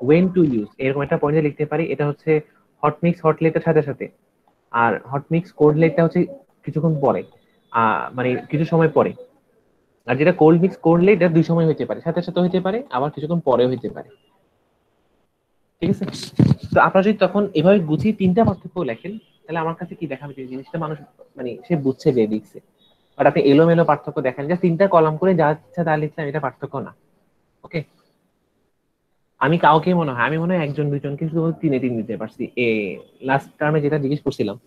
ওয়েন টু ইউজ এরকম একটা পয়েন্টে লিখতে পারি। এটা হচ্ছে হট মিক্স হট লেটের সাথে সাথে, আর হট মিক্স কোল্ড লেটটা হচ্ছে কিছুক্ষণ পরে, মানে কিছু সময় পরে। আর যেটা কোল্ড মিক্স কোল্ড লেট, এটা 2 সময় হইতে পারে, সাথে সাথে হইতে পারে, আবার কিছুক্ষণ পরে হইতে পারে। ঠিক আছে, তো আপনারা যদি তখন এভাবে বুঝি তিনটা পার্থক্য লেখেন, তাহলে আমার কাছে কি দেখাবে যে জিনিসটা মানুষ, মানে সে বুঝছে যে লিখছে। বাট আপনি এলোমেলো পার্থক্য দেখেন, যে তিনটা কলাম করে যা ইচ্ছা তা লিখলাম, এটা পার্থক্য না। ওকে, আমি কাউকে মনে হয়, আমি মনে হয় একজন দুইজনকে শুধু 3-3 দিতে পারছি। লাস্ট টার্মে যেটা জিজ্ঞেস করছিলাম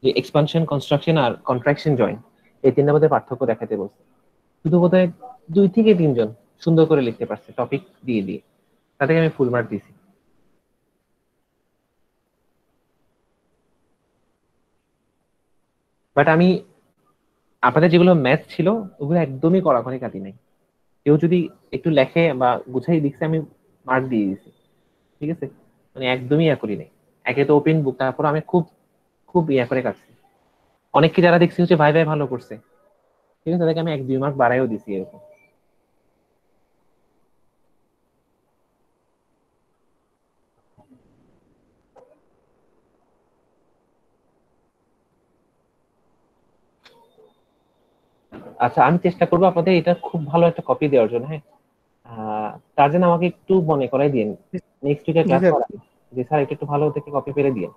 যে এক্সপানশন কনস্ট্রাকশন আর কন্ট্রাকশন জয়েন্ট, এই তিনটার মধ্যে পার্থক্য দেখাতে বলছে, শুধু বোধহয় 2 থেকে 3 জন সুন্দর করে লিখতে পারছে টপিক দিয়ে দিয়ে, তাদেরকে আমি ফুল মার্ক দিছি। বাট আমি আপনাদের যেগুলো ম্যাথ ছিল ওগুলো একদমই কড়াকড়ি কাটি নাই। কেউ যদি একটু লেখে বা গুছাই দিচ্ছে, আমি মার্ক দিয়ে দিছি। ঠিক আছে, মানে একদমই করি নাই। একে তো ওপেন বুক, তারপর আমি খুব খুব করে কাটছি। অনেককে যারা দেখছি হচ্ছে ভাই ভাই ভালো করছে, ঠিক আছে, তাদেরকে আমি 1-2 মার্ক বাড়াইও দিছি এরকম। আচ্ছা, আমি চেষ্টা করবো আপনাদের এটা খুব ভালো একটা কপি দেওয়ার জন্য। হ্যাঁ, তার জন্য আমাকে একটু মনে করাই দিন, নেক্সট উইকে জি ক্লাস স্যার। করাবেন যে স্যার এটা একটু ভালো থেকে কপি করে দিন।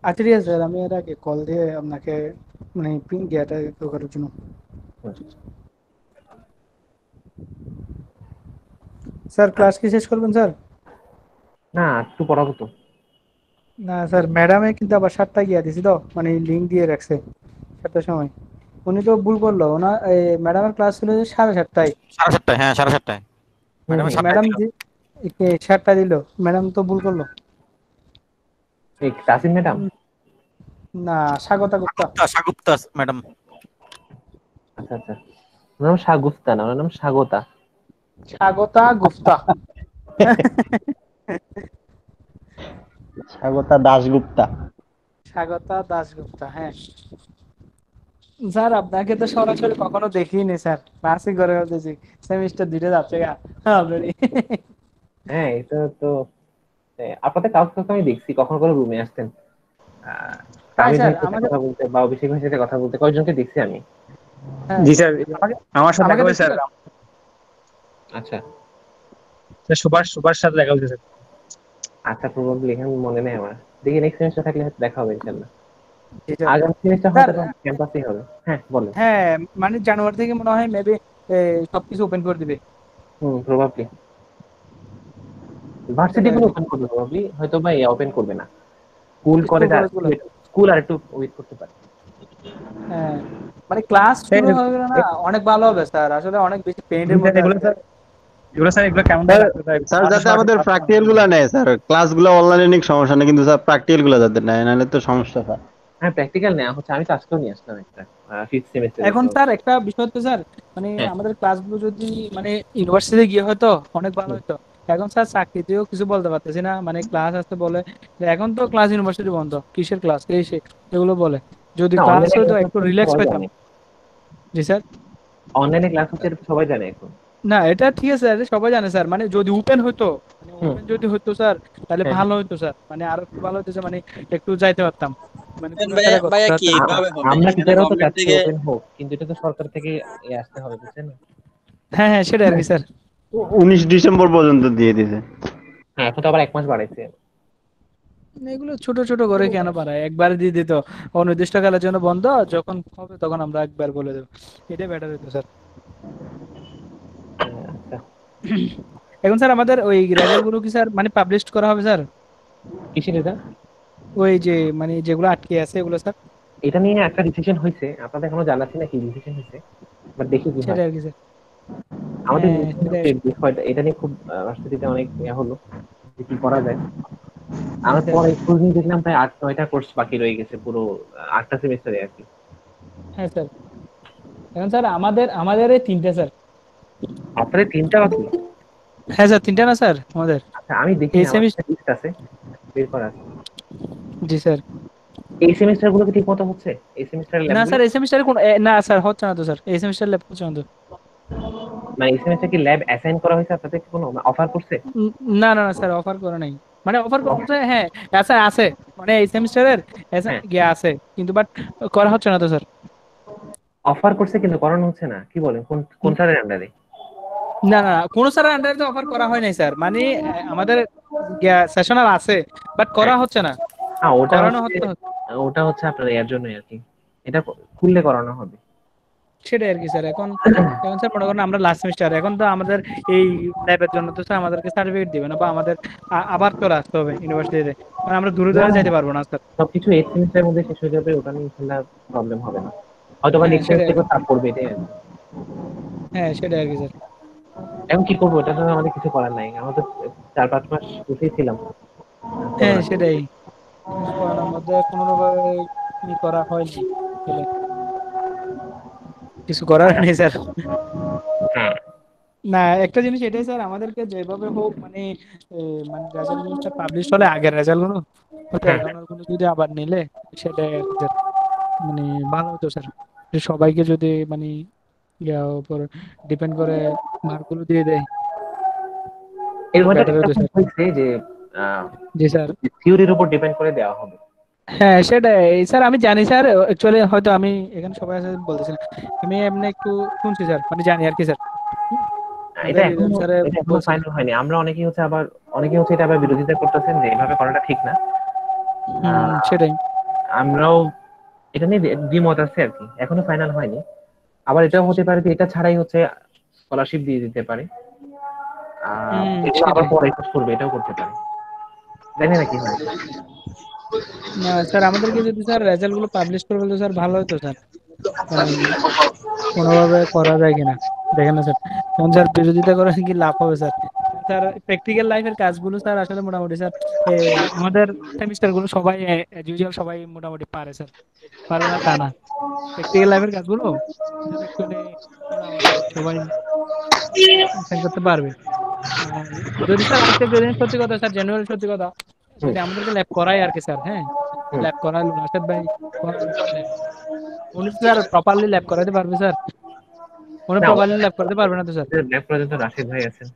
আচ্ছা ঠিক আছে স্যার, আমি এর আগে কল দিয়ে আপনাকে মানে প্রিন্ট ইয়েটা করার জন্য। হুম। স্যার ক্লাস কি শেষ করবেন স্যার? না, একটু পড়াবো তো। না স্যার, ম্যাডামে কিন্তু আবার 7টায় গিয়ে দিছি তো, মানে লিঙ্ক দিয়ে রাখছে 7টার সময়। উনি তো ভুল করলো, ওনার ম্যাডামের ক্লাস ছিল যে 7:30টায়। 7:30, হ্যাঁ 7:30। হুম, ম্যাডামের হুম। 7টায় ম্যাডাম দিল। 7টা দিল, ম্যাডাম তো ভুল করলো। এই তাসিন ম্যাডাম। উম, না, স্বাগতা গুপ্তা। সাগুপ্তা ম্যাডাম। আচ্ছা আচ্ছা, ওনার নাম শাগুফতা না, ওনার নাম স্বাগতা। স্বাগতা গুপ্তা। স্বাগতা দাশগুপ্তা। স্বাগতা দাশগুপ্তা, হ্যাঁ। স্যার আপনাকে তো সরাসরি কখনো দেখিনি স্যার, ক্লাসই করে ফেলতেছি, সেমিস্টার 2টা যাচ্ছে গা অলরেডি। হ্যাঁ, এটা তো আপনাদের কাউকে কাউকে আমি দেখছি কখনো কোনো রুমে আসতেন, আহ, তাই তামিম স্যার ভাইয়ের সাথে আমাকে, কথা বলতে বা অভিষেক ভাইয়ের সাথে কথা বলতে কয়েকজনকে দেখছি আমি। হ্যাঁ জি স্যার, আমাকে আমার সাথে আমাকে দেখা হয়েছে স্যার। দেখছিলেন? আচ্ছা স্যার সুভাষ সুভাষ সাথে দেখা হয়েছে স্যার। আচ্ছা, প্রবাবলি এখন মনে নেই আমার। দেখি নেক্সট সেমিস্টার থাকলে হয়তো দেখা হবে ইনশাল্লাহ। জি স্যার। আগামী সেমিস্টার স্যার হয়তো ক্যাম্পাসেই হবে। হ্যাঁ বলো। হ্যাঁ, মানে জানুয়ারি থেকে মনে হয় মেবি সবকিছু ওপেন করে দিবে। হুম, প্রবাবলি ভার্সিটি গুলো ওপেন করবে, প্রবাবলি হয়তো বা ওপেন করবে না। স্কুল স্কুল কলেজ আর কলেজগুলো, স্কুল আর একটু ওয়েট করতে পারে। হ্যাঁ মানে ক্লাস এই শুরু হয়ে গেলে না অনেক ভালো হবে স্যার, আসলে অনেক বেশি পেইনের মধ্যে এগুলো আছে। স্যার, এগুলো কেমন স্যার, লাগবে স্যার? স্যার আমাদের যাতে সবাইকে আমাদের class করানো প্র্যাকটিক্যাল হবে। গুলা নেয় স্যার, ক্লাস গুলো অনলাইনে নিক সমস্যা নেই, কিন্তু স্যার প্র্যাকটিক্যাল গুলা যাতে নেয়, নাহলে তো সমস্যা স্যার। হ্যাঁ প্র্যাকটিক্যাল নেওয়া হচ্ছে, আমি তো আজকেও নিয়ে আসলাম একটা, ফিফথ সেমিস্টারে এখন তো। স্যার একটা বিষয় হচ্ছে স্যার, মানে হ্যাঁ। আমাদের ক্লাসগুলো যদি মানে ইউনিভার্সিটি গিয়ে হয়তো অনেক ভালো হুম। হতো। এখন স্যার চাকরিতেও কিছু বলতে পারতেছি না, মানে ক্লাস আসতে বলে যে এখন তো ক্লাস ইউনিভার্সিটি বন্ধ, কিসের ক্লাস এই সে এগুলো বলে। যদি না, ক্লাস অনলাইনে হয়তো ক্লাস একটু হচ্ছে এটা রিল্যাক্স সবাই পেতাম। জানে। জি স্যার। অনলাইনে ক্লাস হচ্ছে এটা তো সবাই জানে এখন। না এটা ঠিক আছে স্যার, সবাই জানে স্যার, মানে যদি ওপেন হতো, মানে হুম। ওপেন যদি হতো স্যার তাহলে হ্যাঁ। ভালো হতো স্যার, মানে আরো একটু ভালো হতো স্যার, মানে একটু যাইতে পারতাম, মানে ভাইয়া ঘোরাফেরা করতে ভাইয়া কি পারতাম। এইভাবে হবে? আমরা এখানে টিচাররাও তো গভর্নমেন্ট চাচ্ছি থেকে ওপেন হোক, কিন্তু এটা তো সরকার থেকে আসতে হবে, বুঝছেন না? হ্যাঁ হ্যাঁ সেটাই আর কি স্যার। 19 ডিসেম্বর পর্যন্ত দিয়ে দিছে। হ্যাঁ, এখন তো আবার 1 মাস বাড়াইছে। এগুলো ছোট ছোট করে কেন পারায়, একবার দিয়ে দিত অনির্দিষ্টকালের জন্য বন্ধ, যখন হবে তখন আমরা একবার বলে দেবো, এটাই বেটার হতো স্যার। আচ্ছা। এখন স্যার আমাদের ওই রেজাল্ট গুলো কি স্যার মানে পাবলিশ করা হবে স্যার? কিসের এটা? ওই যে মানে যেগুলো আটকে আছে এগুলো স্যার? এটা নিয়ে একটা ডিসিশন হয়েছে, আপনাদের এখনো জানাচ্ছি না কি ডিসিশন হয়েছে, বাট দেখি কি হয়। সেটাই আর কি স্যার। আমাদের হ্যাঁ ডিসিশন সেটাই। বিষয়টা এটা নিয়ে খুব ভার্সিটিতে অনেক হলো যে কি করা যায়। আমার পরে খোঁজ নিয়ে দেখলাম প্রায় 8-9টা কোর্স বাকি রয়ে গেছে পুরো 8টা সেমিস্টারে আর কি। হ্যাঁ স্যার। এখন স্যার আমাদের আমাদের এই তিনটে স্যার। আপনাদের 3টা বাকি? হ্যাঁ স্যার তিনটে না স্যার আমাদের আচ্ছা, আমি দেখিনি, এই আমার সেমিস্টার। একটা লিস্ট আছে, বের করা আছে। জি স্যার। এই সেমিস্টার গুলো কি ঠিক মতো হচ্ছে? এই সেমিস্টারের না ল্যাবগুলো স্যার এই সেমিস্টারে কোন না স্যার হচ্ছে না তো স্যার, এই সেমিস্টার ল্যাব হচ্ছে না তো। মানে এই সেমিস্টার কি ল্যাব অ্যাসাইন করা হয়েছে আপনাদের, কি কোনো অফার করছে? উম, না না না স্যার অফার করে নাই, মানে অফার করছে হ্যাঁ, আছে আছে, মানে এই সেমিস্টারের হ্যাঁ, গিয়ে আছে কিন্তু বাট করা হচ্ছে না তো স্যার। অফার করছে কিন্তু করানো হচ্ছে না, কি বলেন? কোন কোন উম, স্যারের আন্ডারে? না না কোন স্যারের আন্ডারে তো অফার করা হয় নাই স্যার, মানে আমাদের সেশনাল আছে বাট করা হ্যাঁ। হচ্ছে না, ওটা করানো হচ্ছে, হচ্ছে। ওটা হচ্ছে আপনার এর জন্যই আর কি, এটা খুললে করানো হবে। সেটাই আর কি স্যার। এখন এখন স্যার মনে করেন আমরা লাস্ট সেমিস্টার, এখন তো আমাদের এই ল্যাবের জন্য তো স্যার আমাদেরকে সার্টিফিকেট দিবে না, বা আমাদের আবার চলে আসতে হবে ইউনিভার্সিটিতে, মানে আমরা দূরে না দূরে না, যাইতে পারবো না স্যার। সবকিছু 8 সেমিস্টারের মধ্যে শেষ হয়ে যাবে, ওটা নিয়ে ইনশাল্লাহ প্রবলেম হবে না। হয়তো বা হ্যাঁ নেক্সট সেটাই আর সেমিস্টারে কি। চাপ পড়বে, এটাই আর কি। হ্যাঁ সেটাই আর কি স্যার। এখন কি করবো, এটা তো আমাদের কিছু করার নাই, আমরা তো 4-5 মাস বসেই ছিলাম হ্যাঁ করোনা। সেটাই, করোনার মধ্যে কোনোভাবে করা হয়নি আসলে, কিছু করার নেই স্যার। হ্যাঁ। না একটা জিনিস এটাই স্যার, আমাদেরকে যেভাবে হোক মানে মানে রেজাল্ট গুলো পাবলিশ হলে আগের রেজাল্ট গুলো হয়তো হ্যাঁ। এখনো গুলো যদি আবার নিলে সেটাই আর কি স্যার, মানে ভালো হতো স্যার, যে সবাইকে যদি মানে ইয়ার উপর ডিপেন্ড করে মার্কগুলো দিয়ে দেয় এর তাহলে মধ্যে বেটার একটা হতো স্যার। হয়েছে যে জি স্যার। থিওরির উপর ডিপেন্ড করে দেওয়া হবে। হ্যাঁ সেটাই স্যার, আমি জানি স্যার, অ্যাকচুয়ালি হয়তো আমি এখানে সবাই আছে বলতেছি না, আমি এমনি একটু শুনছি স্যার, মানে জানি আর কি স্যার। এটা আমাদের রিজন এখনো, স্যারে এটা এখনো বলছিল। ফাইনাল হয়নি, আমরা অনেকেই হচ্ছে আবার, অনেকেই হচ্ছে এটা আবার বিরোধিতা করতেছেন যে এইভাবে করাটা ঠিক না। আহ, সেটাই। আমরাও এটা নিয়ে দ্বিমত আছে আর কি, এখনো ফাইনাল হয়নি। আবার এটাও হতে পারে যে এটা ছাড়াই হচ্ছে স্কলারশিপ দিয়ে দিতে পারে, এগুলো আবার সেটাই। পরে খোঁজ করবে, এটাও করতে পারে, জানি না কি হয়। না স্যার আমাদেরকে যদি স্যার রেজাল্ট গুলো পাবলিশ করে বলতো স্যার ভালো হতো স্যার, মানে কোনোভাবে করা যায় কিনা দেখেন না স্যার, তখন স্যার বিরোধিতা করে কি লাভ হবে স্যার? স্যার প্র্যাকটিক্যাল লাইফের কাজগুলো স্যার আসলে মোটামুটি স্যার আমাদের সেমিস্টার গুলো সবাই ইউজুয়াল সবাই মোটামুটি পারে স্যার, পারবে না তা না, প্র্যাকটিক্যাল লাইফের কাজগুলো স্যার অ্যাকচুয়ালি মোটামুটি সবাই অ্যাসাইন করতে পারবে। আর যদি স্যার আরেকটা জিনিস সত্যি কথা স্যার, জেনুয়াল সত্যি কথা, হুম। যদি আমাদেরকে ল্যাব করায় আর কি স্যার, হ্যাঁ হুম। ল্যাব করালো রাশেদ ভাই, করালো ল্যাব, উনি তো স্যার প্রপারলি ল্যাব করাতে পারবে স্যার? উনি না, প্রপারলি ল্যাব করাতে পারবে না তো স্যার? ল্যাব পর্যন্ত রাশিদ ভাই আছেন।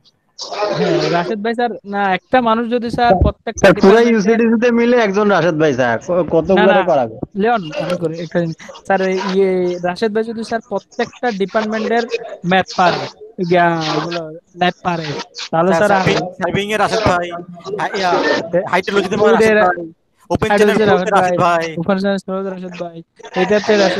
হ্যাঁ রাশেদ ভাই স্যার, না একটা মানুষ যদি স্যার প্রত্যেকটা স্যার পুরো ডিপার্টমেন্টের, ইউসিডিসি তে মিলে একজন রাশেদ ভাই স্যার, না কতগুলো না করাবে? লিওন আমি করি একটা জিনিস, স্যার ইয়ে রাশেদ ভাই যদি স্যার প্রত্যেকটা ডিপার্টমেন্টের ম্যাথ পারে, এগুলো ল্যাব পারে, তাহলে স্যার স্যার আর সার্ভিং এ রাশেদ ভাই, হাইড্রোলজিতে ফ্লুইডের রাশেদ ভাই, ওপেন চ্যানেল হাইড্রোজেন ফ্লোতে রাশেদ ভাই, রাশেদ ভাই। উপর রাশেদ ভাই, এটাতে রাশেদ